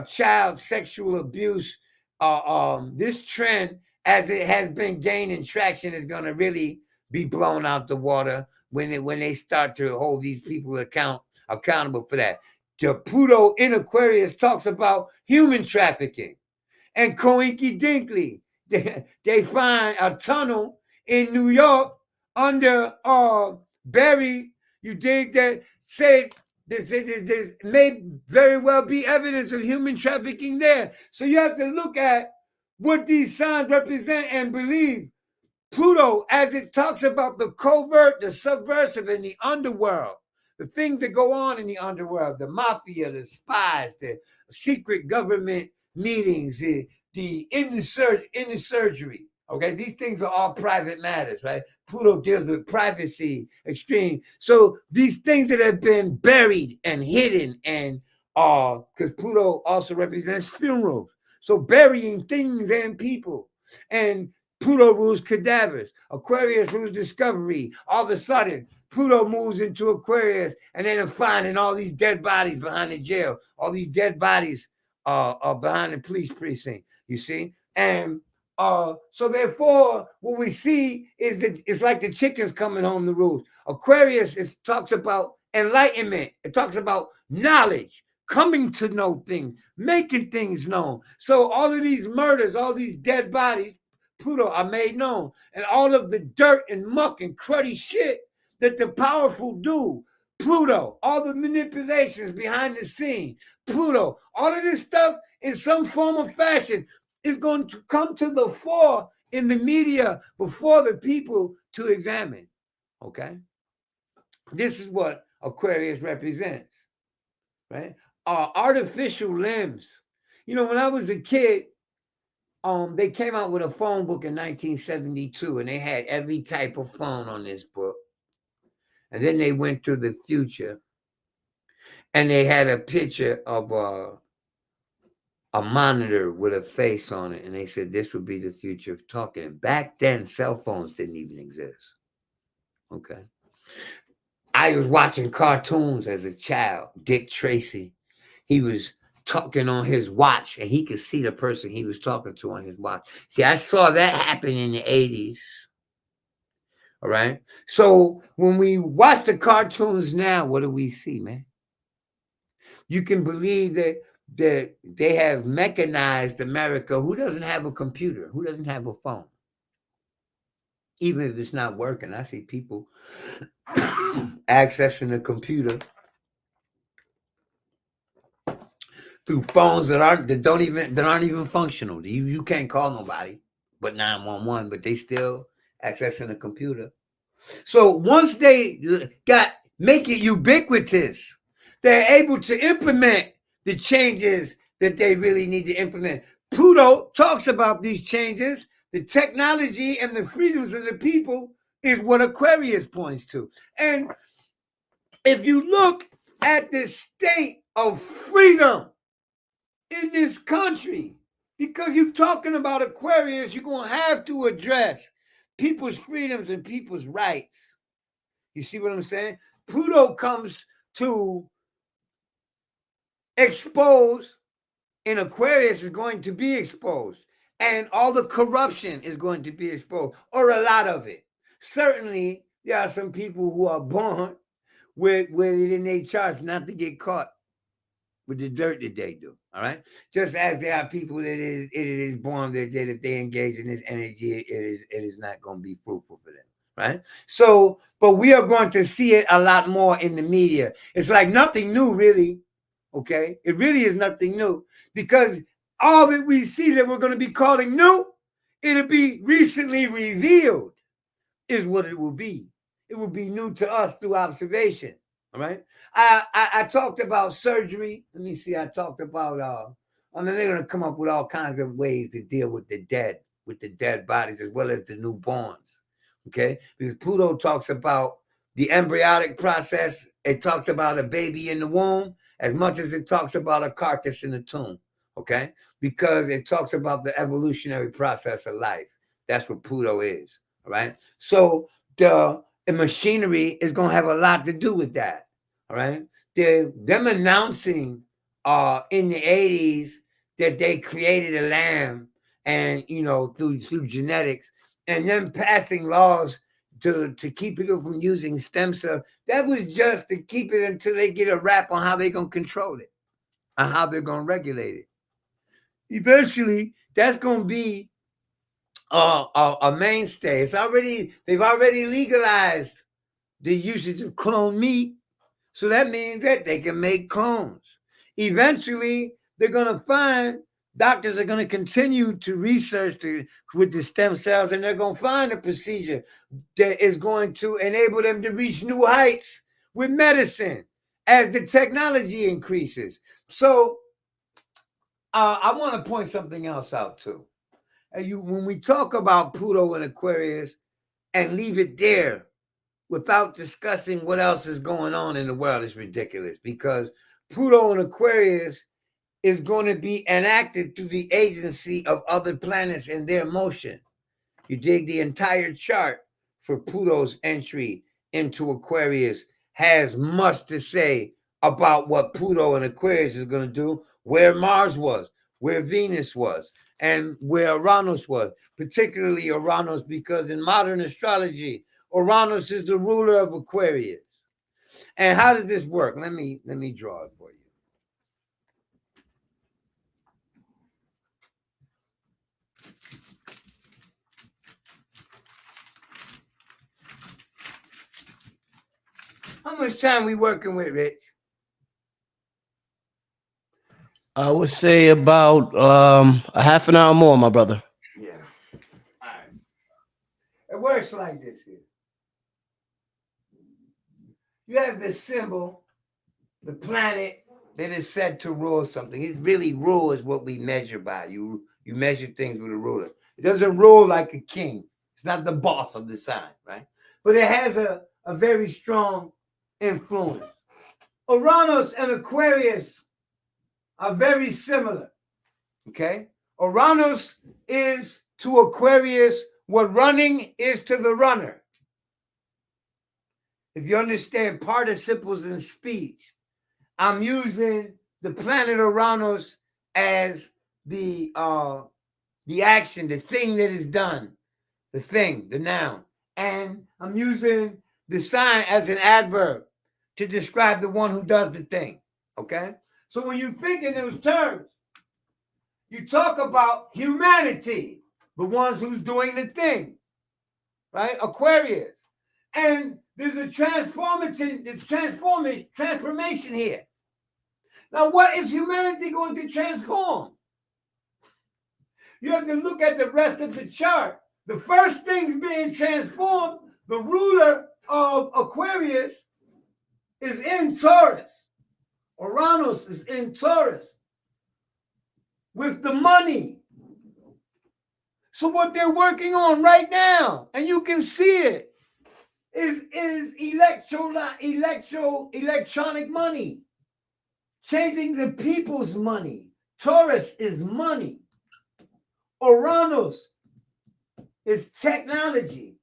[SPEAKER 3] child sexual abuse, this trend, as it has been gaining traction, is going to really be blown out the water when they start to hold these people accountable for that. The Pluto in Aquarius talks about human trafficking. And coinky dinkley, they find a tunnel in New York under buried. You dig that? Say there may very well be evidence of human trafficking there. So you have to look at what these signs represent and believe. Pluto, as it talks about the covert, the subversive, and the underworld, the things that go on in the underworld, the mafia, the spies, the secret government meetings, the inner surgery. Okay, these things are all private matters, right? Pluto deals with privacy, extreme. So these things that have been buried and hidden, and because Pluto also represents funerals, so burying things and people, and Pluto rules cadavers. Aquarius rules discovery. All of a sudden, Pluto moves into Aquarius, and then finding all these dead bodies behind the jail. All these dead bodies are behind the police precinct. You see, and so therefore, what we see is that it's like the chickens coming home to roost. Aquarius talks about enlightenment. It talks about knowledge, coming to know things, making things known. So all of these murders, all these dead bodies, Pluto are made known. And all of the dirt and muck and cruddy shit that the powerful do, Pluto, all the manipulations behind the scene, Pluto, all of this stuff in some form or fashion is going to come to the fore in the media before the people to examine. Okay? This is what Aquarius represents, right? Artificial limbs. You know, when I was a kid, they came out with a phone book in 1972, and they had every type of phone on this book. And then they went to the future, and they had a picture of a monitor with a face on it, and they said this would be the future of talking. Back then, cell phones didn't even exist. Okay. I was watching cartoons as a child. Dick Tracy, he was talking on his watch, and he could see the person he was talking to on his watch. See, I saw that happen in the 80s. All right. So when we watch the cartoons now, what do we see, man? You can believe that they have mechanized America. Who doesn't have a computer? Who doesn't have a phone? Even if it's not working, I see people accessing the computer through phones that aren't even functional. You can't call nobody but 911, but they still accessing the computer. So once they make it ubiquitous, they're able to implement the changes that they really need to implement. Pluto talks about these changes. The technology and the freedoms of the people is what Aquarius points to. And if you look at the state of freedom in this country, because you're talking about Aquarius, you're going to have to address people's freedoms and people's rights. You see what I'm saying? Pluto comes to expose, and Aquarius is going to be exposed. And all the corruption is going to be exposed, or a lot of it. Certainly, there are some people who are born with it in their charts not to get caught with the dirt that they do. All right. Just as there are people that it is born that if they engage in this energy, it is not going to be fruitful for them. Right. So, but we are going to see it a lot more in the media. It's like nothing new, really. Okay. It really is nothing new, because all that we see that we're going to be calling new, it'll be recently revealed, is what it will be. It will be new to us through observation. All right. I talked about surgery. Let me see. I talked about I mean, they're gonna come up with all kinds of ways to deal with the dead bodies, as well as the newborns. Okay, because Pluto talks about the embryonic process. It talks about a baby in the womb as much as it talks about a carcass in the tomb. Okay, because it talks about the evolutionary process of life. That's what Pluto is. All right. So the machinery is going to have a lot to do with that. All right. Them announcing in the 80s that they created a lamb, and through genetics, and then passing laws to keep people from using stem cells. That was just to keep it until they get a wrap on how they're going to control it and how they're going to regulate it. Eventually, that's going to be a mainstay. They've already legalized the usage of clone meat, so that means that they can make clones. Eventually, they're going to find doctors are going to continue to research with the stem cells, and they're going to find a procedure that is going to enable them to reach new heights with medicine as the technology increases. So I want to point something else out too. When we talk about Pluto and Aquarius and leave it there without discussing what else is going on in the world, is ridiculous, because Pluto and Aquarius is going to be enacted through the agency of other planets and their motion. You dig? The entire chart for Pluto's entry into Aquarius has much to say about what Pluto and Aquarius is going to do, where Mars was, where Venus was, and where Uranus was, particularly Uranus, because in modern astrology, Uranus is the ruler of Aquarius. And how does this work? Let me draw it for you. How much time we working with, Rich?
[SPEAKER 2] I would say about a half an hour more, my brother.
[SPEAKER 3] Yeah. All right. It works like this here. You have the symbol, the planet that is said to rule something. It really rules what we measure by. You measure things with a ruler. It doesn't rule like a king. It's not the boss of the sign, right? But it has a very strong influence. Uranus and Aquarius are very similar. Okay? Uranus is to Aquarius what running is to the runner. If you understand participles in speech, I'm using the planet Uranus as the action, the thing that is done, the thing, the noun. And I'm using the sign as an adverb to describe the one who does the thing. Okay? So when you think in those terms, you talk about humanity, the ones who's doing the thing, right? Aquarius. And there's a transformation here. Now, what is humanity going to transform? You have to look at the rest of the chart. The first thing being transformed, the ruler of Aquarius is in Taurus. Uranus is in Taurus with the money. So what they're working on right now, and you can see it, is electronic money. Changing the people's money. Taurus is money. Uranus is technology.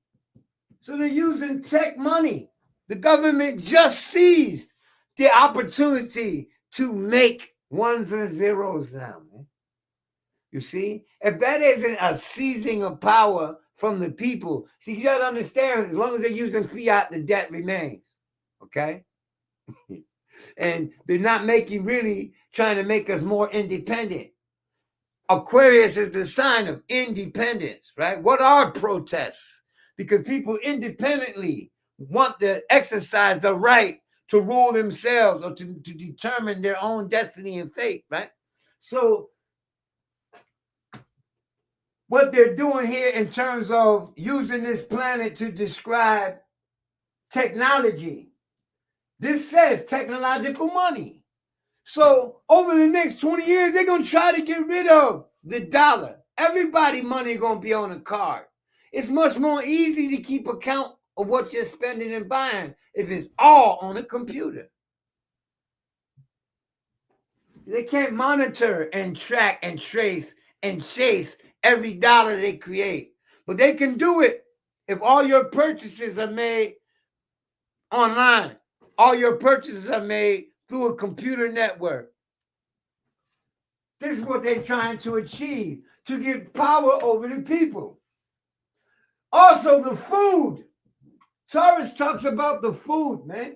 [SPEAKER 3] So they're using tech money. The government just seized the opportunity to make ones and zeros now, man. You see? If that isn't a seizing of power from the people, see, you got to understand, as long as they're using fiat, the debt remains. Okay? And they're not really trying to make us more independent. Aquarius is the sign of independence, right? What are protests? Because people independently want to exercise the right to rule themselves or to determine their own destiny and fate, right? So what they're doing here in terms of using this planet to describe technology, this says technological money. So over the next 20 years, they're going to try to get rid of the dollar. Everybody's money going to be on a card. It's much more easy to keep account of what you're spending and buying if it's all on a computer. They can't monitor and track and trace and chase every dollar they create. But they can do it if all your purchases are made online. All your purchases are made through a computer network. This is what they're trying to achieve, to get power over the people. Also, the food. Taurus talks about the food, man.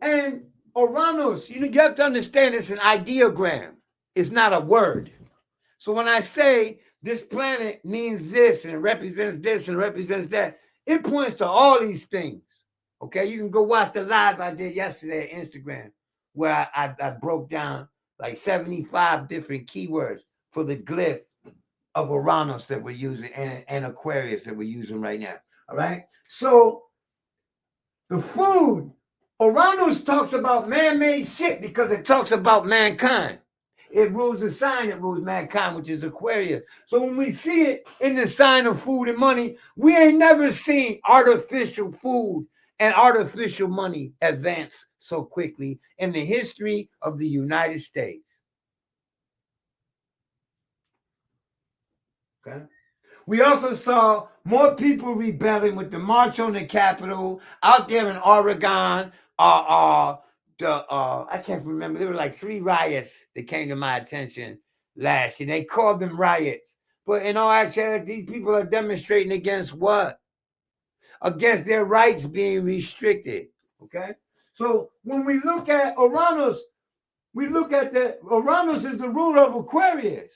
[SPEAKER 3] And Uranus, you have to understand it's an ideogram. It's not a word. So when I say this planet means this and it represents this and represents that, it points to all these things. Okay, you can go watch the live I did yesterday at Instagram where I broke down like 75 different keywords for the glyph of Uranus that we're using and Aquarius that we're using right now. All right, so the food, Uranus talks about man-made shit because it talks about mankind. It rules the sign that rules mankind, which is Aquarius. So when we see it in the sign of food and money, we ain't never seen artificial food and artificial money advance so quickly in the history of the United States. Okay. We also saw more people rebelling with the March on the Capitol out there in Oregon. I can't remember. There were like 3 riots that came to my attention last year. They called them riots. But in all actuality, these people are demonstrating against what? Against their rights being restricted. Okay? So when we look at Uranus, we look at Uranus is the ruler of Aquarius.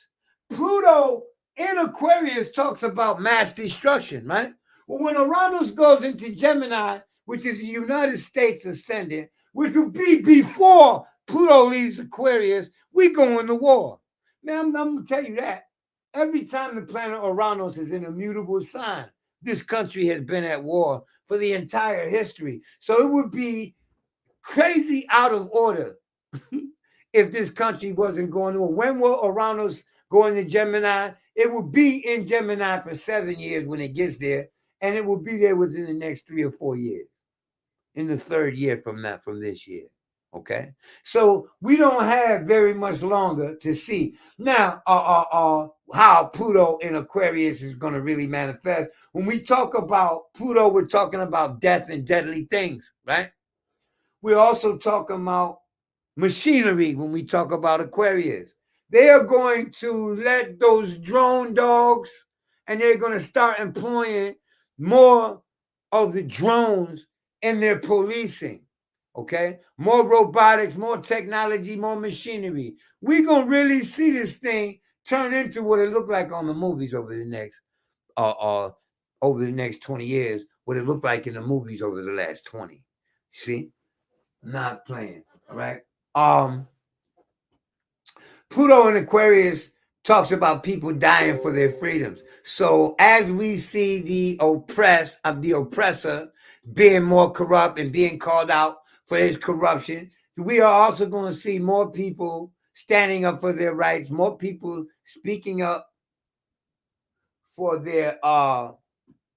[SPEAKER 3] Pluto in Aquarius talks about mass destruction, right? Well, when Uranus goes into Gemini, which is the United States ascendant, which will be before Pluto leaves Aquarius, we go into war. Now, I'm going to tell you that. Every time the planet Uranus is in a mutable sign, this country has been at war for the entire history. So it would be crazy out of order if this country wasn't going to war. When will Uranus go into Gemini? It will be in Gemini for 7 years when it gets there, and it will be there within the next 3 or 4 years. In the third year from this year. Okay, so we don't have very much longer to see now how Pluto in Aquarius is going to really manifest. When we talk about Pluto, we're talking about death and deadly things, right? We're also talking about machinery when we talk about Aquarius. They are going to let those drone dogs, and they're going to start employing more of the drones in their policing. Okay, more robotics, more technology, more machinery. We're gonna really see this thing turn into what it looked like on the movies over the next 20 years. What it looked like in the movies over the last 20. See, not playing. All right. Pluto in Aquarius talks about people dying for their freedoms. So as we see the oppressor being more corrupt and being called out for his corruption, we are also going to see more people standing up for their rights, more people speaking up for their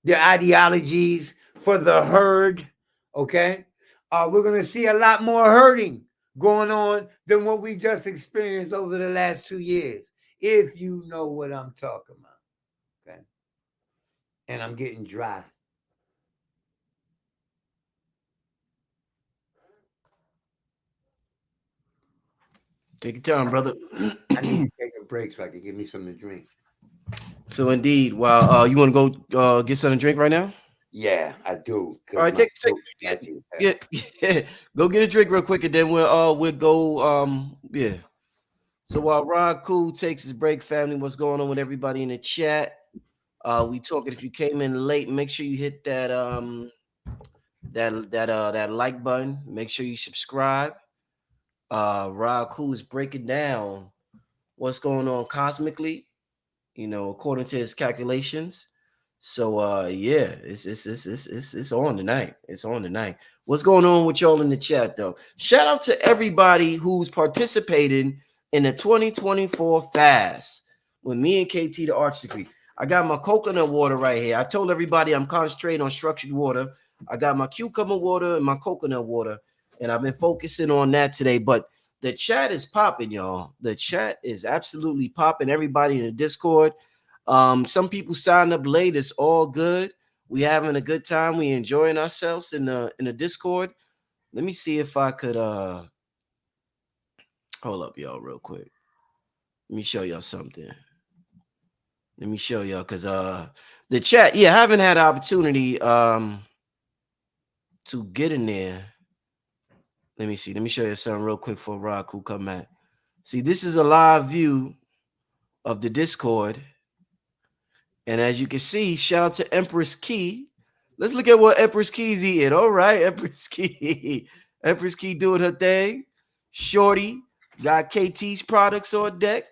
[SPEAKER 3] ideologies, for the herd. Okay, we're going to see a lot more hurting going on than what we just experienced over the last 2 years, if you know what I'm talking about. Okay, and I'm getting dry.
[SPEAKER 2] Take your time, brother.
[SPEAKER 3] I need to take a break so I can give me something to drink.
[SPEAKER 2] So indeed, well, you want to go get something to drink right now?
[SPEAKER 3] Yeah, I do.
[SPEAKER 2] All right, yeah, yeah, go get a drink real quick, and then we'll go yeah. So while Rod Cool takes his break, family, what's going on with everybody in the chat? We talking. If you came in late, make sure you hit that like button. Make sure you subscribe. Rod Cool is breaking down what's going on cosmically, according to his calculations. So yeah, it's on tonight. It's on tonight. What's going on with y'all in the chat though? Shout out to everybody who's participating in the 2024 fast with me and KT the Arts Degree. I got my coconut water right here. I told everybody I'm concentrating on structured water. I got my cucumber water and my coconut water, and I've been focusing on that today. But the chat is popping, y'all. The chat is absolutely popping. Everybody in the Discord. Some people signed up late. It's all good. We having a good time. We enjoying ourselves in the Discord. Let me see if I could hold up, y'all, real quick. Let me show y'all something. Let me show y'all because the chat, yeah, I haven't had an opportunity to get in there. Let me see. Let me show you something real quick for Rock who come back. See, this is a live view of the Discord. And as you can see, shout out to Empress Key. Let's look at what Empress Key's eating. All right, Empress Key. Empress Key doing her thing. Shorty got KT's products on deck.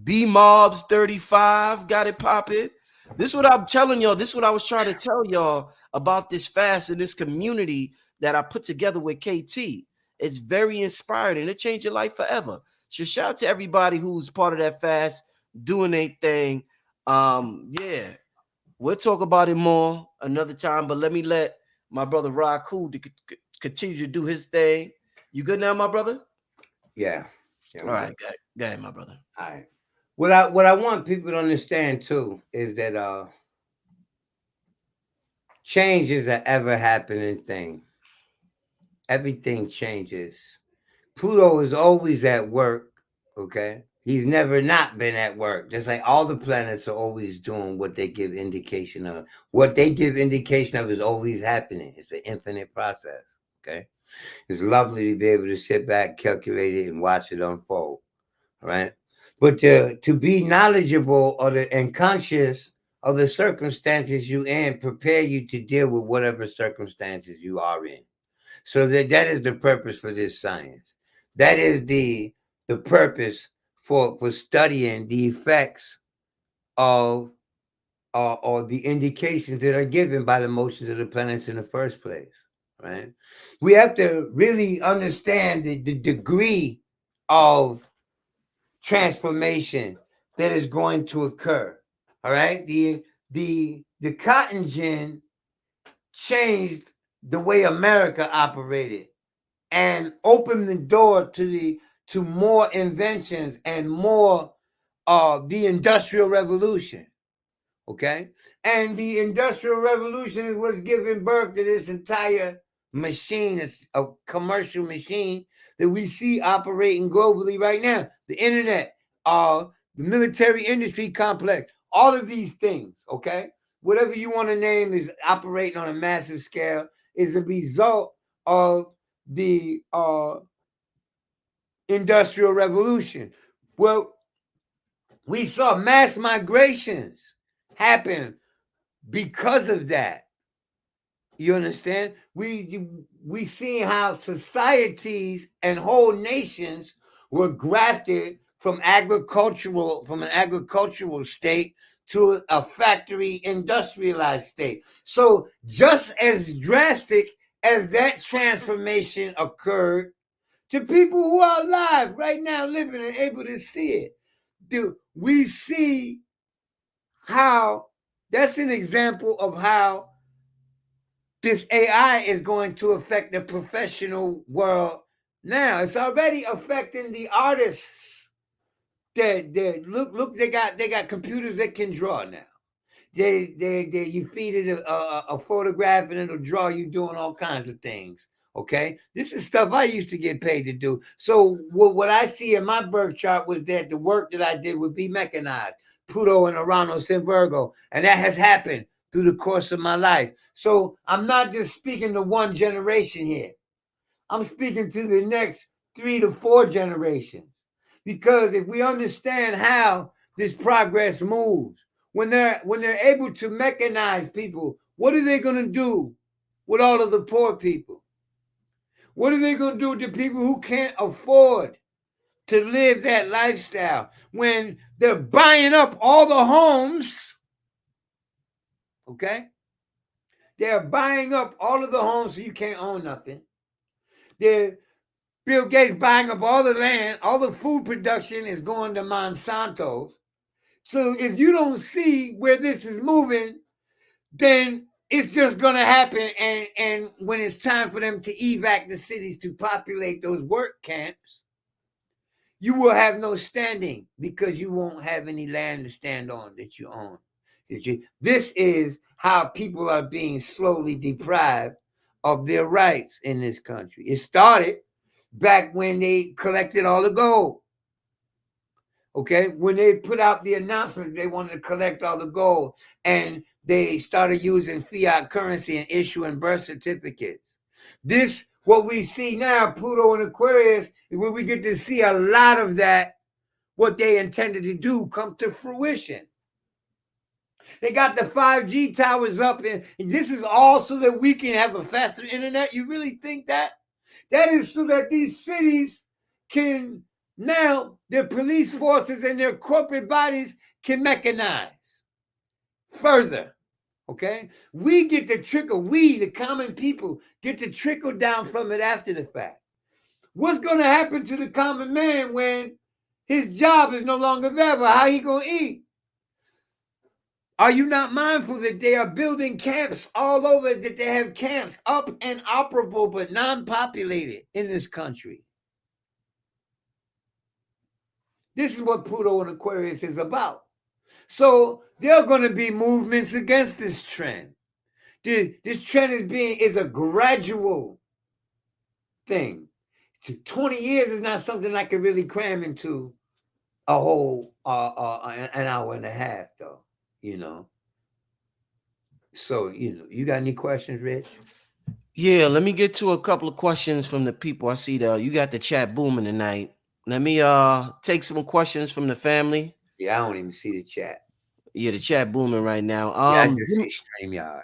[SPEAKER 2] B Mobs 35 got it popping. This is what I'm telling y'all. This is what I was trying to tell y'all about this fast and this community that I put together with KT. It's very inspiring and it changed your life forever. So shout out to everybody who's part of that fast, doing their thing. Yeah, we'll talk about it more another time, but let me let my brother Rod Cool to continue to do his thing. You good now, my brother?
[SPEAKER 3] Yeah.
[SPEAKER 2] All right, go ahead, my brother.
[SPEAKER 3] All right. What I want people to understand too is that change is an ever happening thing. Everything changes. Pluto is always at work. Okay. He's never not been at work. Just like all the planets are always doing what they give indication of. What they give indication of is always happening. It's an infinite process. Okay. It's lovely to be able to sit back, calculate it, and watch it unfold. Right. But to be knowledgeable and conscious of the circumstances you in, prepare you to deal with whatever circumstances you are in. So that is the purpose for this science. That is the purpose for studying the effects of or the indications that are given by the motions of the planets in the first place. Right? We have to really understand the degree of transformation that is going to occur. All right, the cotton gin changed the way America operated and opened the door to more inventions and more the Industrial Revolution. Okay, and the Industrial Revolution is what's giving birth to this entire machine. It's a commercial machine that we see operating globally right now. The internet, the military industry complex, all of these things, okay? Whatever you want to name is operating on a massive scale, is a result of the Industrial Revolution. Well, we saw mass migrations happen because of that. You understand? We see how societies and whole nations were grafted from an agricultural state to a factory industrialized state. So just as drastic as that transformation occurred to people who are alive right now, living and able to see it, we see how that's an example of how this AI is going to affect the professional world now. It's already affecting the artists. Look, they got computers that can draw now. You feed it a photograph and it'll draw you doing all kinds of things. Okay, this is stuff I used to get paid to do. So what I see in my birth chart was that the work that I did would be mechanized. Pluto and Uranus in Virgo, and that has happened through the course of my life. So I'm not just speaking to one generation here. I'm speaking to the next 3 to 4 generations. Because if we understand how this progress moves, when they're able to mechanize people, what are they going to do with all of the poor people? What are they going to do with the people who can't afford to live that lifestyle when they're buying up all the homes? Okay? They're buying up all of the homes so you can't own nothing. Bill Gates buying up all the land, all the food production is going to Monsanto. So if you don't see where this is moving, then it's just going to happen. And when it's time for them to evac the cities to populate those work camps, you will have no standing because you won't have any land to stand on that you own. This is how people are being slowly deprived of their rights in this country. It started back when they collected all the gold. Okay, when they put out the announcement they wanted to collect all the gold, and they started using fiat currency and issuing birth certificates. This, what we see now, Pluto and Aquarius, is where we get to see a lot of that, what they intended to do, come to fruition. They got the 5G towers up, and this is all so that we can have a faster internet. You really think that? That is so that these cities can now, their police forces and their corporate bodies can mechanize further. Okay? We get the trickle, we, the common people, get to trickle down from it after the fact. What's going to happen to the common man when his job is no longer viable? How he going to eat? Are you not mindful that they are building camps all over, that they have camps up and operable but non-populated in this country? This is what Pluto and Aquarius is about. So there are going to be movements against this trend. This trend is a gradual thing. 20 years is not something I can really cram into a whole an hour and a half, though. You know. So you got any questions, Rich?
[SPEAKER 2] Yeah, let me get to a couple of questions from the people. I see you got the chat booming tonight. Let me take some questions from the family.
[SPEAKER 3] Yeah, I don't even see the chat.
[SPEAKER 2] Yeah, the chat booming right now.
[SPEAKER 3] Yeah, I just see StreamYard.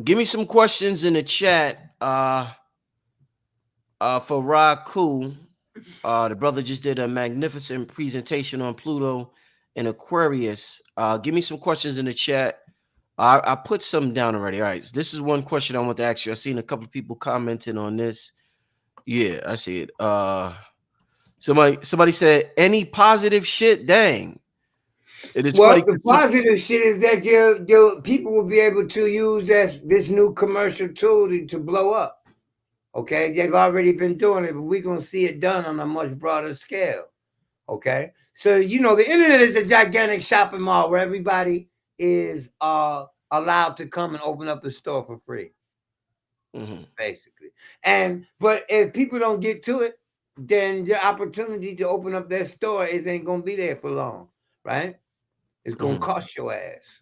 [SPEAKER 2] Give me some questions in the chat. For Raku, the brother just did a magnificent presentation on Pluto and Aquarius. Give me some questions in the chat. I put some down already. All right, so this is one question I want to ask you. I've seen a couple of people commenting on this. Yeah, I see it. Somebody said any positive shit. Dang, it is funny.
[SPEAKER 3] Well, the positive shit is that your people will be able to use this new commercial tool to blow up. Okay, they've already been doing it, but we're gonna see it done on a much broader scale. Okay, so the internet is a gigantic shopping mall where everybody is allowed to come and open up a store for free, basically. But if people don't get to it, then the opportunity to open up their store ain't gonna be there for long, right? It's gonna cost your ass.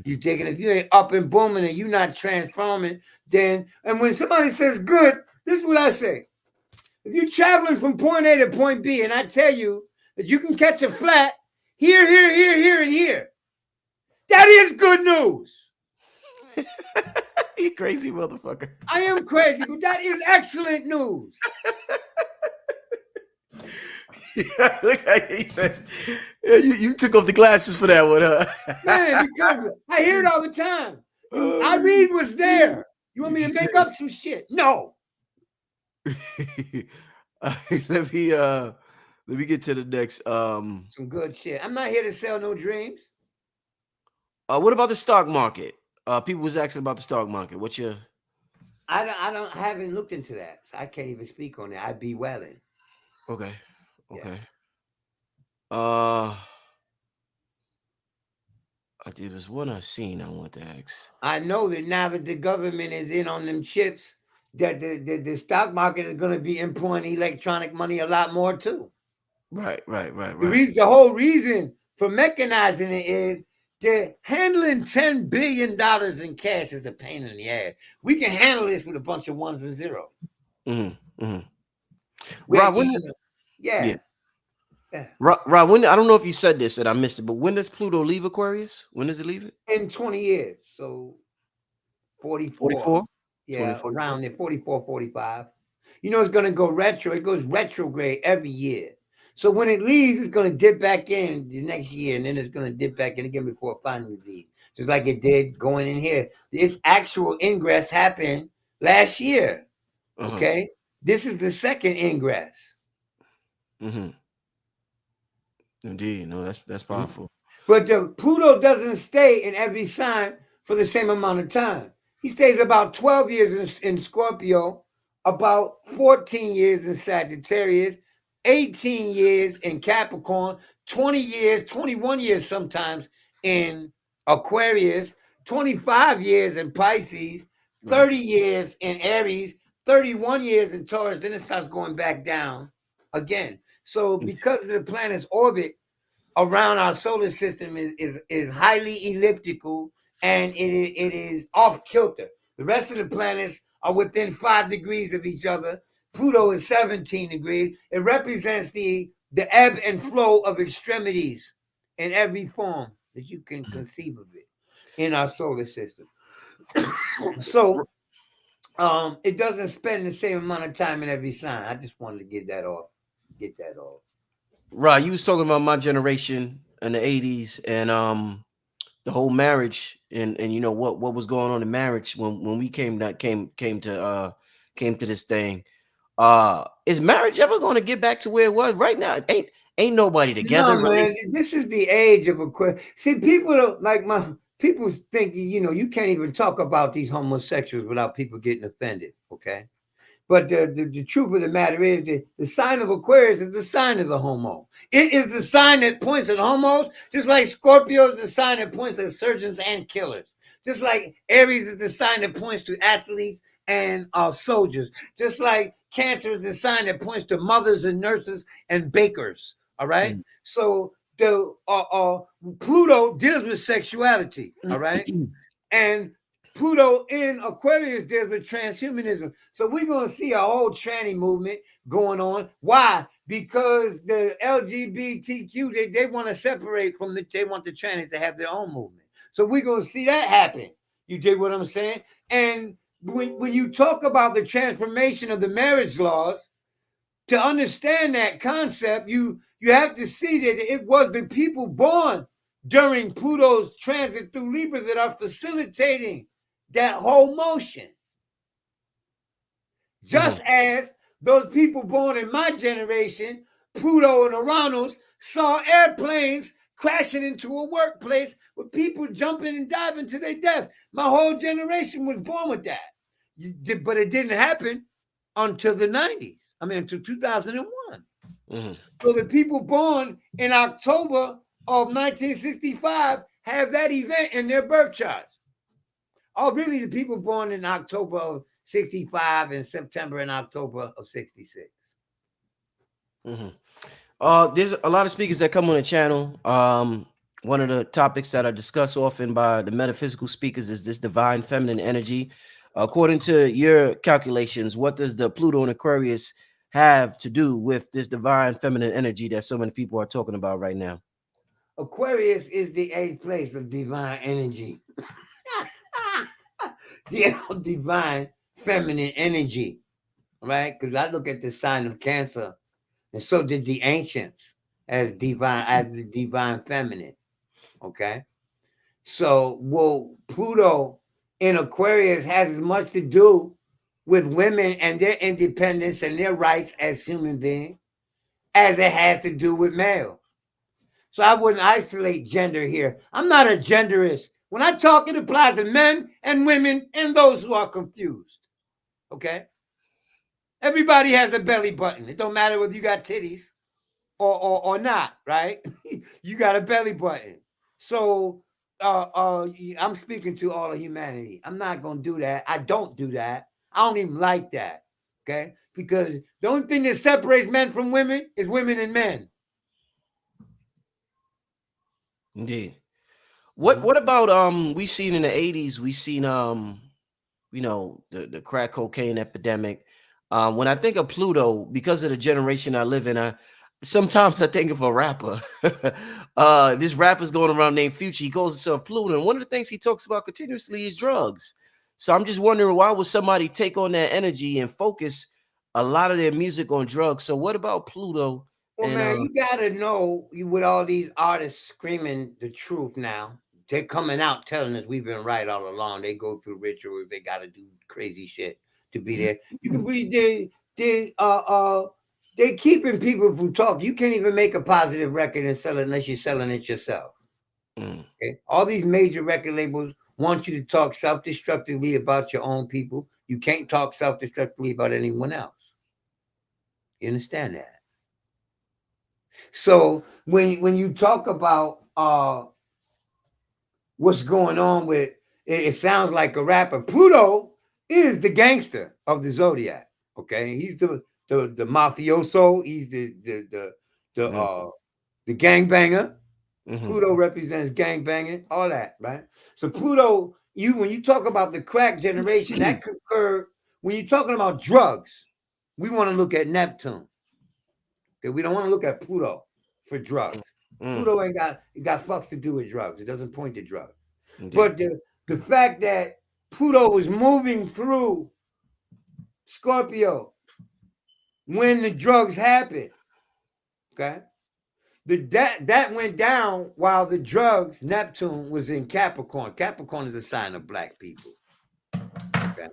[SPEAKER 3] You taking if you ain't up and booming and you not transforming, then and when somebody says good, this is what I say. If you're traveling from point A to point B, and I tell you that you can catch a flat here, and here, that is good news.
[SPEAKER 2] You crazy motherfucker.
[SPEAKER 3] I am crazy, but that is excellent news.
[SPEAKER 2] Look at you said you took off the glasses for that one, huh?
[SPEAKER 3] Man, because I hear it all the time. I read what's there. You want me to make up some shit? No.
[SPEAKER 2] Let me get to the next.
[SPEAKER 3] Some good shit. I'm not here to sell no dreams.
[SPEAKER 2] What about the stock market? People was asking about the stock market. What's your?
[SPEAKER 3] I haven't looked into that, so I can't even speak on that. I'd be welling.
[SPEAKER 2] Okay. There was one I seen I want to ask.
[SPEAKER 3] I know that now that the government is in on them chips, that the stock market is going to be employing electronic money a lot more too.
[SPEAKER 2] Right.
[SPEAKER 3] The whole reason for mechanizing it is that handling $10 billion in cash is a pain in the ass. We can handle this with a bunch of ones and zeros.
[SPEAKER 2] Rob, Rob, when I don't know if you said this and I missed it, but when does Pluto leave Aquarius? When does it leave it?
[SPEAKER 3] In 20 years. So 44. Yeah, around there, 44, 45. It's going to go retro. It goes retrograde every year. So when it leaves, it's going to dip back in the next year, and then it's going to dip back in again before it finally leaves. Just like it did going in here. Its actual ingress happened last year. Okay? This is the second ingress.
[SPEAKER 2] Indeed. No, that's powerful.
[SPEAKER 3] But the Pluto doesn't stay in every sign for the same amount of time. He stays about 12 years in Scorpio, about 14 years in Sagittarius, 18 years in Capricorn, 20 years, 21 years sometimes in Aquarius, 25 years in Pisces, 30 years in Aries, 31 years in Taurus. Then it starts going back down again. So because of the planet's orbit around our solar system is highly elliptical, and it is off kilter. The rest of the planets are within 5 degrees of each other. Pluto is 17 degrees. It represents the ebb and flow of extremities in every form that you can conceive of it in our solar system. So it doesn't spend the same amount of time in every sign. I just wanted to get that off.
[SPEAKER 2] Right, you was talking about my generation in the 80s and the whole marriage and what was going on in marriage when we came to this thing. Is marriage ever going to get back to where it was right now? Ain't nobody together.
[SPEAKER 3] No, man, this is the age of Aquarius. See, people don't like people think you can't even talk about these homosexuals without people getting offended. Okay. But the truth of the matter is that the sign of Aquarius is the sign of the homo. It is the sign that points at homos, just like Scorpio is the sign that points at surgeons and killers. Just like Aries is the sign that points to athletes and soldiers. Just like Cancer is the sign that points to mothers and nurses and bakers. All right? So the Pluto deals with sexuality. All right? And Pluto in Aquarius deals with transhumanism. So we're going to see a whole tranny movement going on. Why? Because the LGBTQ, they want to separate from they want the trannies to have their own movement. So we're going to see that happen. You dig what I'm saying? And when you talk about the transformation of the marriage laws, to understand that concept, you have to see that it was the people born during Pluto's transit through Libra that are facilitating that whole motion. Just as those people born in my generation, Pluto and Uranus, saw airplanes crashing into a workplace with people jumping and diving to their deaths. My whole generation was born with that. But it didn't happen until the 90s. I mean, until 2001. So the people born in October of 1965 have that event in their birth charts. Oh, really? The people born in October of 65 and September and October of 66.
[SPEAKER 2] There's a lot of speakers that come on the channel. One of the topics that are discussed often by the metaphysical speakers is this divine feminine energy. According to your calculations, what does the Pluto and Aquarius have to do with this divine feminine energy that so many people are talking about right now?
[SPEAKER 3] Aquarius is the 8th place of divine energy. The divine feminine energy, right? Because I look at the sign of Cancer, and so did the ancients as the divine feminine. Okay, so Pluto in Aquarius has as much to do with women and their independence and their rights as human beings as it has to do with male. So I wouldn't isolate gender here. I'm not a genderist. When I talk, it applies to men and women and those who are confused. Okay? Everybody has a belly button. It don't matter whether you got titties or not, right? You got a belly button. So I'm speaking to all of humanity. I'm not going to do that. I don't do that. I don't even like that. Okay? Because the only thing that separates men from women is women and men.
[SPEAKER 2] Indeed. What about we seen in the 80s, we seen the crack cocaine epidemic. When I think of Pluto, because of the generation I live in, sometimes I think of a rapper. This rapper's going around named Future. He calls himself Pluto, and one of the things he talks about continuously is drugs. So I'm just wondering, why would somebody take on that energy and focus a lot of their music on drugs? So what about Pluto?
[SPEAKER 3] Well,
[SPEAKER 2] And
[SPEAKER 3] man, you gotta know with all these artists screaming the truth now. They're coming out telling us we've been right all along. They go through rituals. They got to do crazy shit to be there. You can read they keeping people from talking. You can't even make a positive record and sell it unless you're selling it yourself. Okay? All these major record labels want you to talk self-destructively about your own people. You can't talk self-destructively about anyone else. You understand that? So when you talk about what's going on with it sounds like a rapper. Pluto is the gangster of the zodiac. Okay, he's the mafioso. He's the gangbanger. Pluto represents gangbanging, all that, right? So Pluto, when you talk about the crack generation, that concurred. When you're talking about drugs, we want to look at Neptune. Okay, we don't want to look at Pluto for drugs. Pluto ain't got fucks to do with drugs. It doesn't point to drugs. Indeed. But the fact that Pluto was moving through Scorpio when the drugs happened, okay, that went down while the drugs, Neptune, was in Capricorn. Capricorn is a sign of black people. Okay.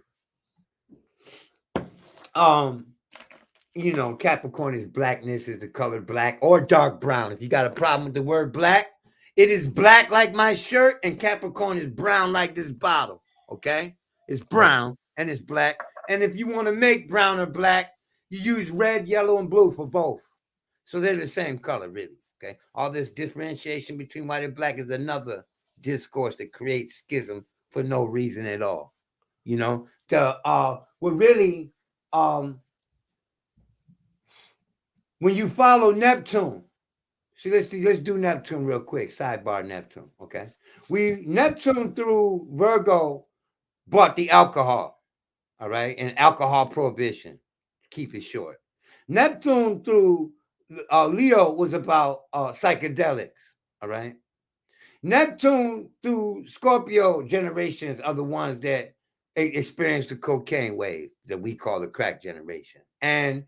[SPEAKER 3] Capricorn is blackness, is the color black or dark brown. If you got a problem with the word black, it is black like my shirt, and Capricorn is brown like this bottle. Okay? It's brown and it's black. And if you want to make brown or black, you use red, yellow, and blue for both. So they're the same color, really. Okay? All this differentiation between white and black is another discourse that creates schism for no reason at all. When you follow Neptune, see, let's do Neptune real quick. Sidebar Neptune, okay? Neptune through Virgo brought the alcohol, all right, and alcohol prohibition. Keep it short. Neptune through Leo was about psychedelics, all right. Neptune through Scorpio generations are the ones that experienced the cocaine wave that we call the crack generation. And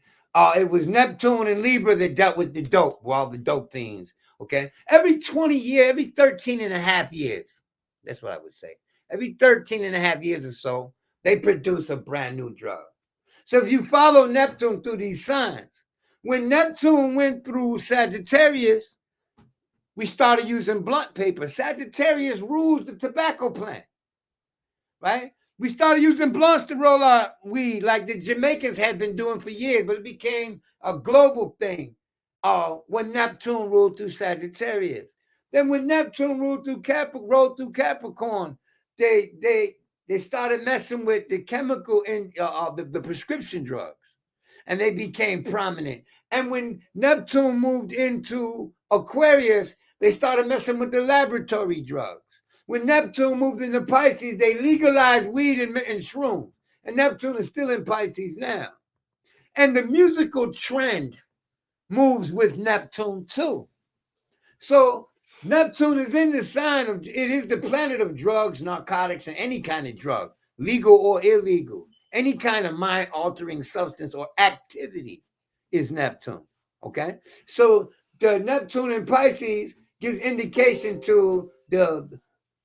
[SPEAKER 3] it was Neptune and Libra that dealt with the dope, well, the dope fiends. Okay. Every 20 years, every 13 and a half years, that's what I would say. Every 13 and a half years or so, they produce a brand new drug. So if you follow Neptune through these signs, when Neptune went through Sagittarius, we started using blunt paper. Sagittarius rules the tobacco plant, right? We started using blunts to roll our weed like the Jamaicans had been doing for years, but it became a global thing when Neptune ruled through Sagittarius. Then when Neptune ruled through Capricorn, they started messing with the chemical and the prescription drugs, and they became prominent. And when Neptune moved into Aquarius, they started messing with the laboratory drugs. When Neptune moved into Pisces, they legalized weed and shrooms. And Neptune is still in Pisces now. And the musical trend moves with Neptune too. So Neptune is in the sign of, it is the planet of drugs, narcotics, and any kind of drug, legal or illegal. Any kind of mind-altering substance or activity is Neptune, okay? So the Neptune in Pisces gives indication to the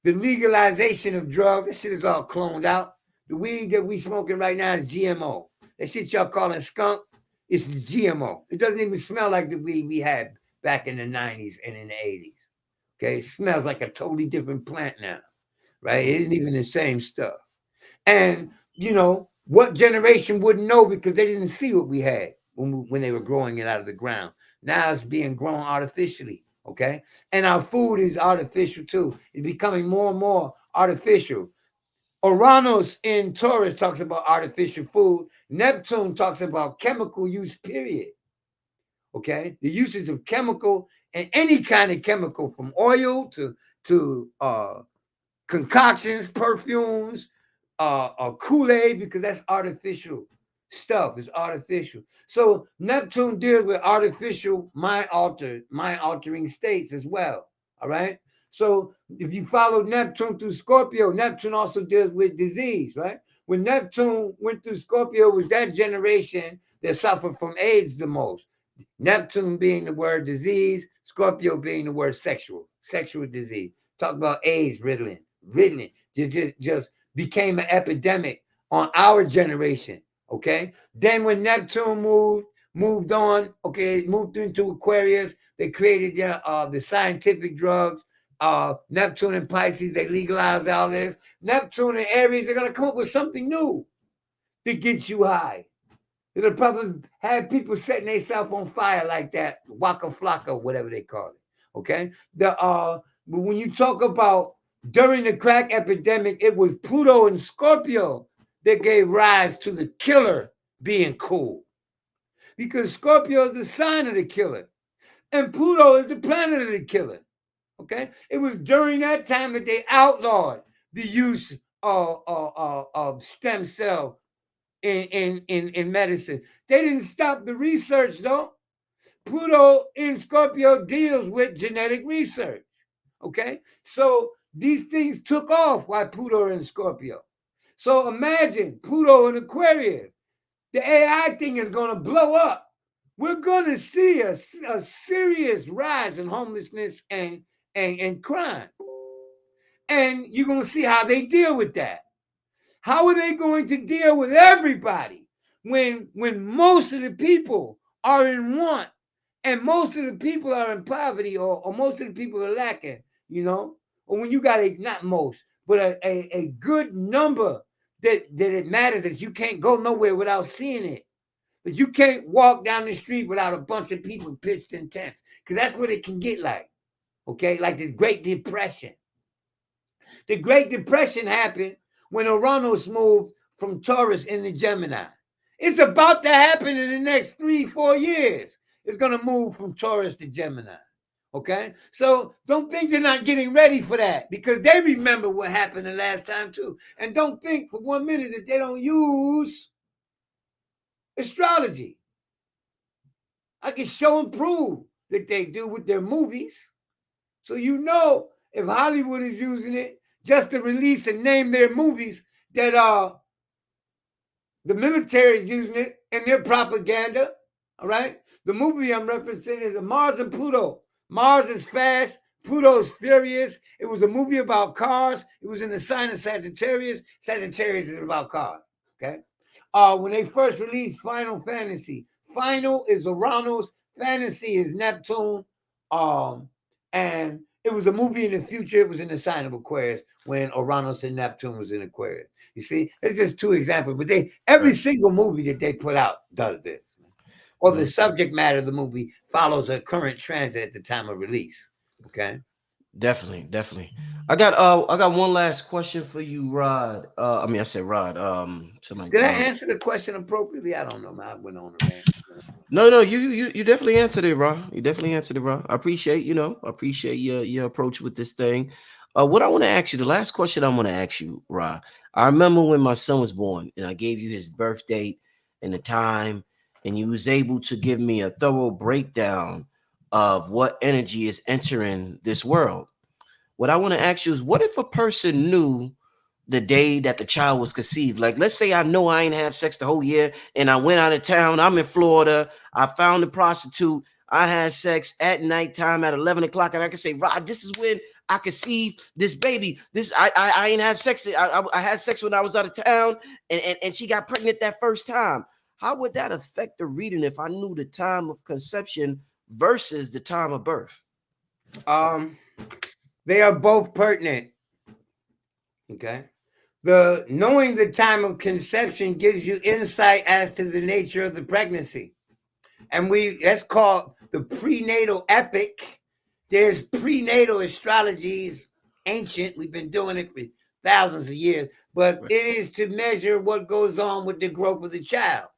[SPEAKER 3] legalization of drugs. This shit is all cloned out. The weed that we smoking right now is GMO. That shit y'all calling skunk, it's GMO. It doesn't even smell like the weed we had back in the 90s and in the 80s. Okay, it smells like a totally different plant now, right? It isn't even the same stuff. And, you know, what generation wouldn't know because they didn't see what we had when they were growing it out of the ground. Now it's being grown artificially, okay? And our food is artificial too. It's becoming more and more artificial. Uranus in Taurus talks about artificial food. Neptune talks about chemical use, period. Okay? The usage of chemical and any kind of chemical from oil to concoctions, perfumes, Kool-Aid, because that's artificial stuff. It's artificial. So Neptune deals with artificial mind-altering states as well. All right. So if you follow Neptune through Scorpio, Neptune also deals with disease, right? When Neptune went through Scorpio, it was that generation that suffered from AIDS the most. Neptune being the word disease, Scorpio being the word sexual disease. Talk about AIDS riddling. Just became an epidemic on our generation. Okay. Then when Neptune moved on, okay, it moved into Aquarius. They created the scientific drugs. Neptune and Pisces, they legalized all this. Neptune and Aries, they're gonna come up with something new that gets you high. It'll probably have people setting themselves on fire like that, Waka Flocka, whatever they call it. Okay. But when you talk about during the crack epidemic, it was Pluto and Scorpio that gave rise to the killer being cool. Because Scorpio is the sign of the killer. And Pluto is the planet of the killer. Okay? It was during that time that they outlawed the use of stem cell in medicine. They didn't stop the research, though. Pluto in Scorpio deals with genetic research. Okay? So these things took off while Pluto in Scorpio. So imagine Pluto in Aquarius. The AI thing is going to blow up. We're going to see a serious rise in homelessness and crime. And you're going to see how they deal with that. How are they going to deal with everybody when most of the people are in want and most of the people are in poverty or most of the people are lacking, you know? Or when you got not most, but a good number that it matters that you can't go nowhere without seeing it. That you can't walk down the street without a bunch of people pitched in tents. Because that's what it can get like. Okay? Like the Great Depression. The Great Depression happened when Uranus moved from Taurus into Gemini. It's about to happen in the next 3-4 years. It's going to move from Taurus to Gemini. Okay, so don't think they're not getting ready for that, because they remember what happened the last time too. And don't think for 1 minute that they don't use astrology. I can show and prove that they do with their movies. So you know, if Hollywood is using it just to release and name their movies, that the military is using it in their propaganda. All right. The movie I'm referencing is Mars and Pluto. Mars is fast. Pluto is furious. It was a movie about cars. It was in the sign of Sagittarius. Sagittarius is about cars. Okay. When they first released Final Fantasy, Final is Uranus, Fantasy is Neptune. And it was a movie in the future. It was in the sign of Aquarius when Uranus and Neptune was in Aquarius. You see, it's just two examples, but every single movie that they put out does this. Or the subject matter of the movie follows a current trend at the time of release. Okay.
[SPEAKER 2] Definitely. I got one last question for you, Rod. I mean, I said Rod. Somebody.
[SPEAKER 3] Did I answer the question appropriately? I don't know, man. I went on a rant.
[SPEAKER 2] No, you definitely answered it, Rod. You definitely answered it, Rod. I appreciate your approach with this thing. What I want to ask you, the last question I want to ask you, Rod. I remember when my son was born, and I gave you his birth date and the time, and you was able to give me a thorough breakdown of what energy is entering this world. What I want to ask you is, what if a person knew the day that the child was conceived? Like, let's say I know I ain't have sex the whole year, and I went out of town. I'm in Florida. I found a prostitute. I had sex at nighttime at 11 o'clock, and I can say, Rod, this is when I conceived this baby. This I ain't have sex. I had sex when I was out of town, and she got pregnant that first time. How would that affect the reading if I knew the time of conception versus the time of birth?
[SPEAKER 3] They are both pertinent. Okay. The knowing the time of conception gives you insight as to the nature of the pregnancy. And that's called the prenatal epic. There's prenatal astrologies, ancient. We've been doing it for thousands of years, but it is to measure what goes on with the growth of the child.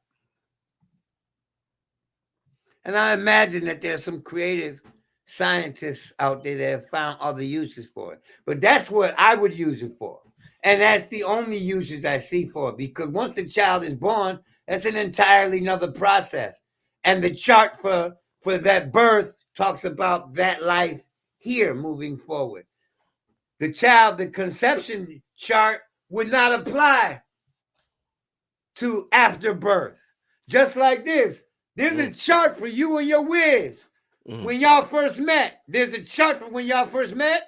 [SPEAKER 3] And I imagine that there's some creative scientists out there that have found other uses for it. But that's what I would use it for. And that's the only usage I see for it, because once the child is born, that's an entirely another process. And the chart for that birth talks about that life here moving forward. The conception chart would not apply to after birth. Just like this. There's a chart for you and your whiz. When y'all first met, there's a chart for when y'all first met.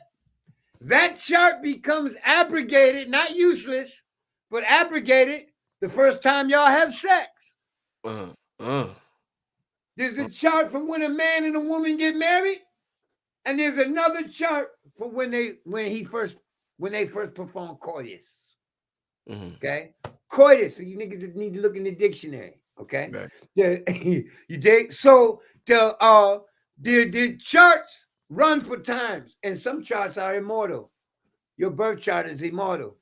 [SPEAKER 3] That chart becomes abrogated, not useless, but abrogated the first time y'all have sex. There's a chart for when a man and a woman get married, and there's another chart for when they first perform coitus. Okay, coitus. You niggas need to look in the dictionary. Okay, you dig? So the charts run for times, and some charts are immortal. Your birth chart is immortal.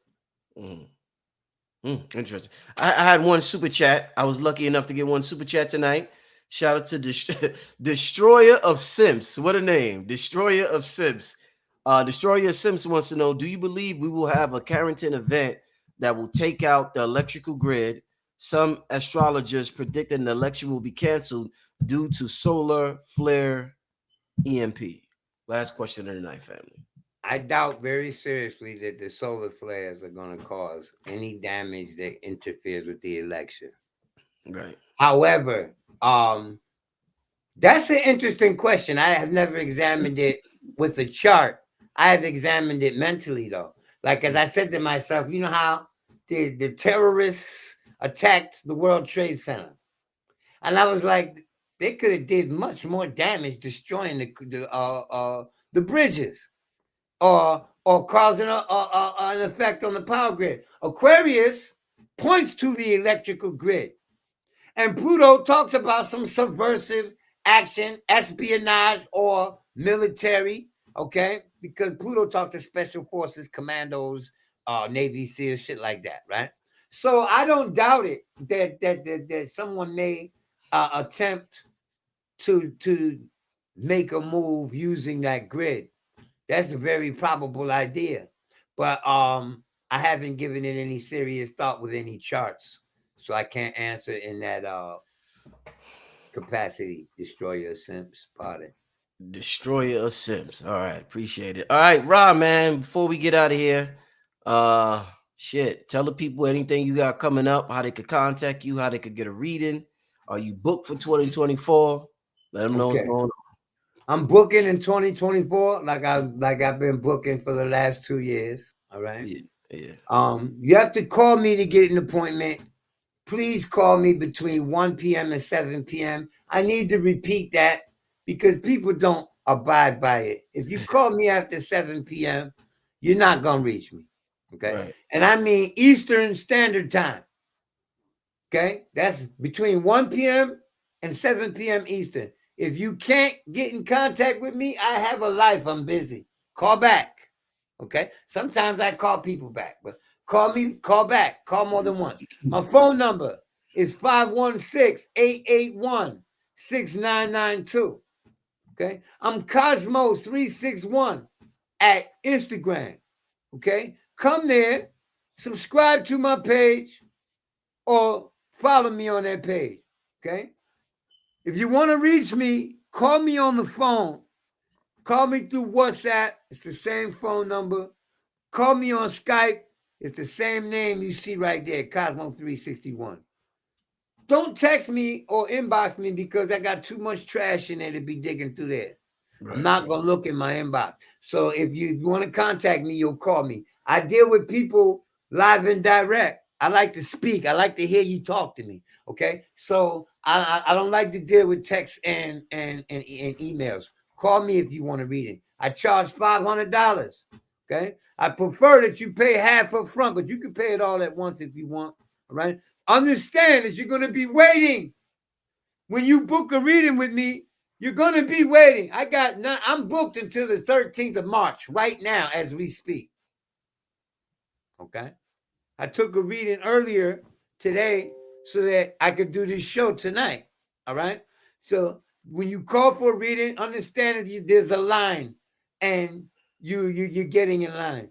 [SPEAKER 2] Interesting. I had one super chat. I was lucky enough to get one super chat tonight. Shout out to Destroyer of Sims. What a name. Destroyer of Sims. Destroyer of Sims wants to know, do you believe we will have a Carrington event that will take out the electrical grid? Some astrologers predicting the election will be canceled due to solar flare EMP. Last question of the night, family.
[SPEAKER 3] I doubt very seriously that the solar flares are going to cause any damage that interferes with the election.
[SPEAKER 2] Right.
[SPEAKER 3] However, that's an interesting question. I have never examined it with a chart. I have examined it mentally, though. Like, as I said to myself, you know how the terrorists attacked the World Trade Center? And I was like, they could have did much more damage destroying the bridges or causing an effect on the power grid. Aquarius points to the electrical grid. And Pluto talks about some subversive action, espionage, or military, okay? Because Pluto talks to special forces, commandos, Navy SEALs, shit like that, right? So I don't doubt it that someone may attempt to make a move using that grid. That's a very probable idea. But I haven't given it any serious thought with any charts. So I can't answer in that capacity. Destroyer Simps. Pardon.
[SPEAKER 2] Destroyer of Sims. All right, appreciate it. All right, Rob, man, before we get out of here, uh shit, tell the people anything you got coming up, how they could contact you, how they could get a reading. Are you booked for 2024? Let them know what's
[SPEAKER 3] Okay.
[SPEAKER 2] going on.
[SPEAKER 3] I'm booking in 2024 like I've been booking for the last 2 years. All right.
[SPEAKER 2] Yeah, yeah.
[SPEAKER 3] You have to call me to get an appointment. Please call me between 1 p.m. and 7 p.m. I need to repeat that because people don't abide by it. If you call me after 7 p.m., you're not going to reach me. Okay.
[SPEAKER 2] Right.
[SPEAKER 3] And I mean Eastern Standard Time. Okay. That's between 1 p.m. and 7 p.m. Eastern. If you can't get in contact with me, I have a life. I'm busy. Call back. Okay. Sometimes I call people back, but call me, call back, call more than once. My phone number is 516-881-6992. Okay. I'm Cosmo361 at Instagram. Okay. Come there, subscribe to my page, or follow me on that page. Okay. If you want to reach me, call me on the phone. Call me through WhatsApp. It's the same phone number. Call me on Skype. It's the same name you see right there, Cosmo361. Don't text me or inbox me because I got too much trash in there to be digging through there. I'm
[SPEAKER 2] Right.
[SPEAKER 3] not going to look in my inbox. So if you want to contact me, you'll call me. I deal with people live and direct. I like to speak. I like to hear you talk to me. Okay. So I don't like to deal with texts and emails. Call me if you want to read it. I charge $500. Okay. I prefer that you pay half up front, but you can pay it all at once if you want. All right. Understand that you're going to be waiting. When you book a reading with me, you're going to be waiting. I'm booked until the 13th of March right now as we speak. Okay. I took a reading earlier today so that I could do this show tonight. All right. So when you call for a reading, understand that there's a line and you're getting in line.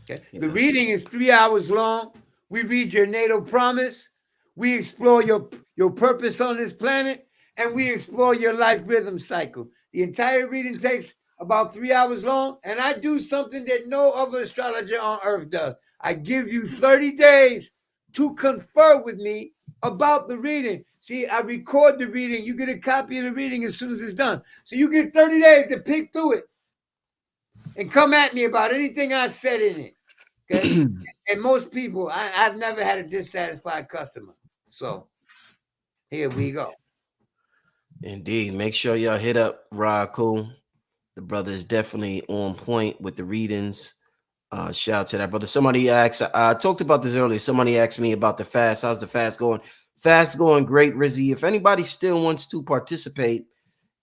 [SPEAKER 3] Okay.
[SPEAKER 2] Yeah.
[SPEAKER 3] The reading is 3 hours long. We read your natal promise. We explore your purpose on this planet, and we explore your life rhythm cycle. The entire reading takes about 3 hours long, and I do something that no other astrologer on earth does. I give you 30 days to confer with me about the reading. See, I record the reading. You get a copy of the reading as soon as it's done. So you get 30 days to pick through it and come at me about anything I said in it. Okay. And most people, I've never had a dissatisfied customer. So here we go.
[SPEAKER 2] Indeed. Make sure y'all hit up Akhu. The brother is definitely on point with the readings. Shout out to that brother. Somebody asked, I talked about this earlier. Somebody asked me about the fast. How's the fast going? Fast going great, Rizzy. If anybody still wants to participate,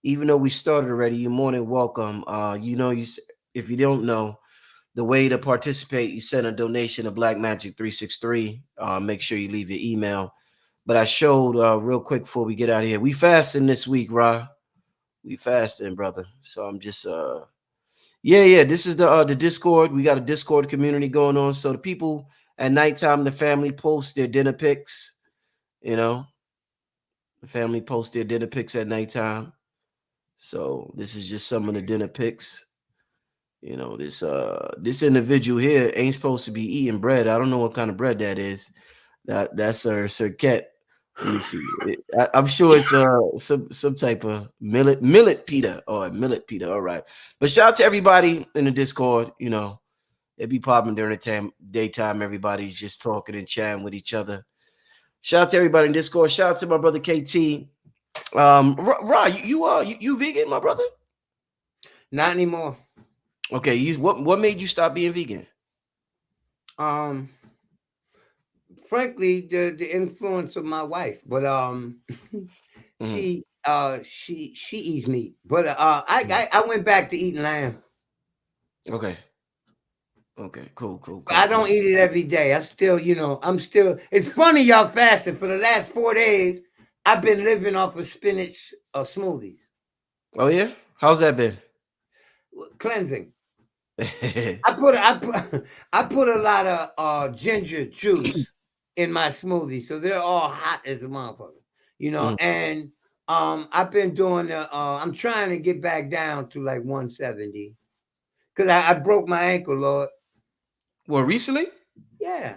[SPEAKER 2] even though we started already, you're more than welcome. If you don't know, the way to participate, you send a donation to Black Magic 363. Make sure you leave your email. But I showed real quick before we get out of here. We fasting this week, Ra. We fasting, brother. So I'm just yeah. This is the Discord. We got a Discord community going on. So the people at nighttime, the family post their dinner pics. The family post their dinner pics at nighttime. So this is just some of the dinner pics. This individual here ain't supposed to be eating bread. I don't know what kind of bread that is. That's Sir Ket. Let me see. I'm sure it's some type of millet pita or millet pita. All right. But shout out to everybody in the Discord. It be popping during the daytime. Everybody's just talking and chatting with each other. Shout out to everybody in Discord. Shout out to my brother KT. You vegan, my brother?
[SPEAKER 3] Not anymore.
[SPEAKER 2] Okay, what made you stop being vegan?
[SPEAKER 3] Frankly, the influence of my wife, but she eats meat, but I went back to eating lamb.
[SPEAKER 2] Okay, cool.
[SPEAKER 3] I don't eat it every day. I still, it's funny y'all fasting for the last 4 days. I've been living off of spinach smoothies.
[SPEAKER 2] Oh yeah, how's that been?
[SPEAKER 3] Cleansing. I put a lot of ginger juice in my smoothie, so they're all hot as a motherfucker, you know. And I've been doing the. I'm trying to get back down to like 170 because I broke my ankle, Lord.
[SPEAKER 2] Well, recently?
[SPEAKER 3] Yeah,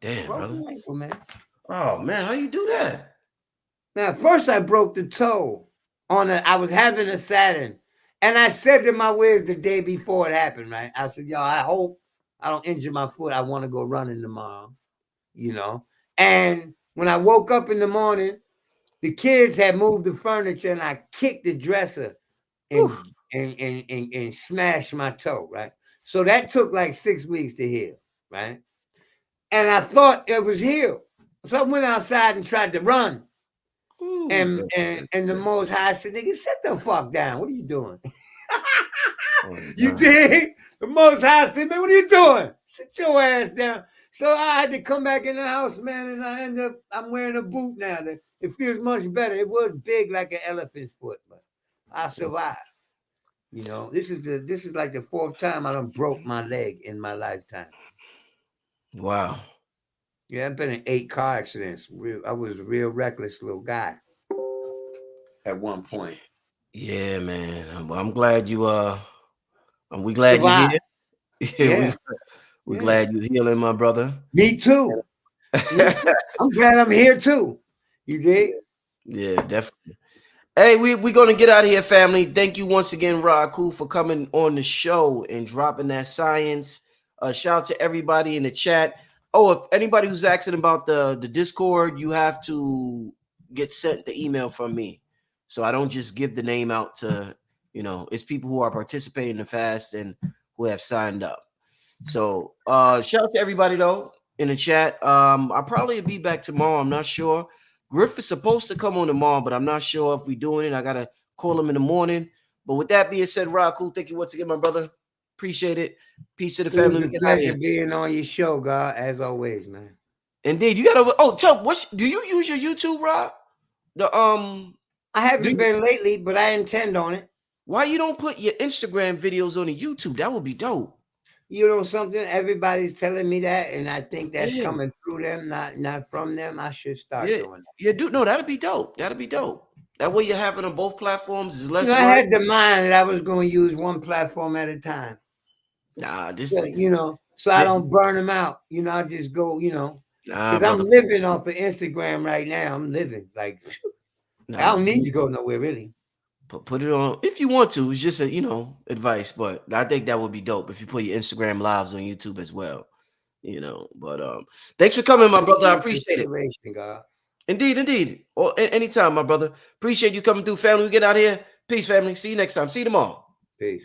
[SPEAKER 2] Damn,
[SPEAKER 3] broke
[SPEAKER 2] brother.
[SPEAKER 3] my ankle, man.
[SPEAKER 2] Oh man, how you do that?
[SPEAKER 3] Now, first I broke the toe on a. I was having a Saturn, and I said to my whiz the day before it happened. Right, I said, "Yo, I hope I don't injure my foot. I want to go running tomorrow." You know. And when I woke up in the morning, the kids had moved the furniture, and I kicked the dresser
[SPEAKER 2] Whew.
[SPEAKER 3] and smashed my toe. Right, so that took like 6 weeks to heal. Right, and I thought it was healed, so I went outside and tried to run.
[SPEAKER 2] Ooh,
[SPEAKER 3] And the Most High said, "Nigga, sit the fuck down. What are you doing?"
[SPEAKER 2] oh,
[SPEAKER 3] You
[SPEAKER 2] nah.
[SPEAKER 3] dig? The Most High said, "Man, what are you doing? Sit your ass down." So I had to come back in the house, man, and I ended up. I'm wearing a boot now. It feels much better. It was big like an elephant's foot, but I survived. You know, this is like the fourth time I done broke my leg in my lifetime.
[SPEAKER 2] Wow.
[SPEAKER 3] Yeah, I've been in 8 car accidents. I was a real reckless little guy at one point.
[SPEAKER 2] Yeah, man. I'm glad you we glad you're
[SPEAKER 3] Survived.
[SPEAKER 2] here. Yeah,
[SPEAKER 3] Yeah,
[SPEAKER 2] we
[SPEAKER 3] yeah.
[SPEAKER 2] glad you're healing, my brother.
[SPEAKER 3] Me too. Me too. I'm glad I'm here too. You dig?
[SPEAKER 2] Yeah, definitely. Hey, we're gonna get out of here, family. Thank you once again, Akhu, for coming on the show and dropping that science. Shout out to everybody in the chat. Oh, if anybody who's asking about the Discord, you have to get sent the email from me. So I don't just give the name out to, it's people who are participating in the fast and who have signed up. So shout out to everybody though in the chat. I'll probably be back tomorrow. I'm not sure. Griff is supposed to come on tomorrow, but I'm not sure if we're doing it. I gotta call him in the morning. But with that being said, Raku, thank you once again, my brother. Appreciate it. Peace to the
[SPEAKER 3] It was
[SPEAKER 2] family. We
[SPEAKER 3] a
[SPEAKER 2] get out of
[SPEAKER 3] pleasure
[SPEAKER 2] here.
[SPEAKER 3] being on your show, God, as always, man.
[SPEAKER 2] Indeed, you gotta. Oh, do you use your YouTube, Rob? The
[SPEAKER 3] I haven't been lately, but I intend on it.
[SPEAKER 2] Why you don't put your Instagram videos on the YouTube? That would be dope.
[SPEAKER 3] You know something? Everybody's telling me that, and I think that's
[SPEAKER 2] Yeah,
[SPEAKER 3] coming through them, not from them. I should start
[SPEAKER 2] yeah,
[SPEAKER 3] doing that.
[SPEAKER 2] yeah. Dude, no, that'd be dope. That'd be dope. That way you're having on both platforms is
[SPEAKER 3] You know,
[SPEAKER 2] less
[SPEAKER 3] I
[SPEAKER 2] work.
[SPEAKER 3] had the mind that I was going to use one platform at a time.
[SPEAKER 2] Nah,
[SPEAKER 3] So, so I don't burn them out. I just go,
[SPEAKER 2] nah,
[SPEAKER 3] because I'm
[SPEAKER 2] brother.
[SPEAKER 3] living off of Instagram right now. I'm living like I
[SPEAKER 2] Nah,
[SPEAKER 3] don't need to go nowhere really.
[SPEAKER 2] put it on if you want to. It's just advice, but I think that would be dope if you put your Instagram lives on YouTube as well. But thanks for coming, my brother. I appreciate it.
[SPEAKER 3] God.
[SPEAKER 2] Indeed, indeed. Or anytime, my brother. Appreciate you coming through, family. We get out of here. Peace, family. See you next time. See you tomorrow.
[SPEAKER 3] Peace.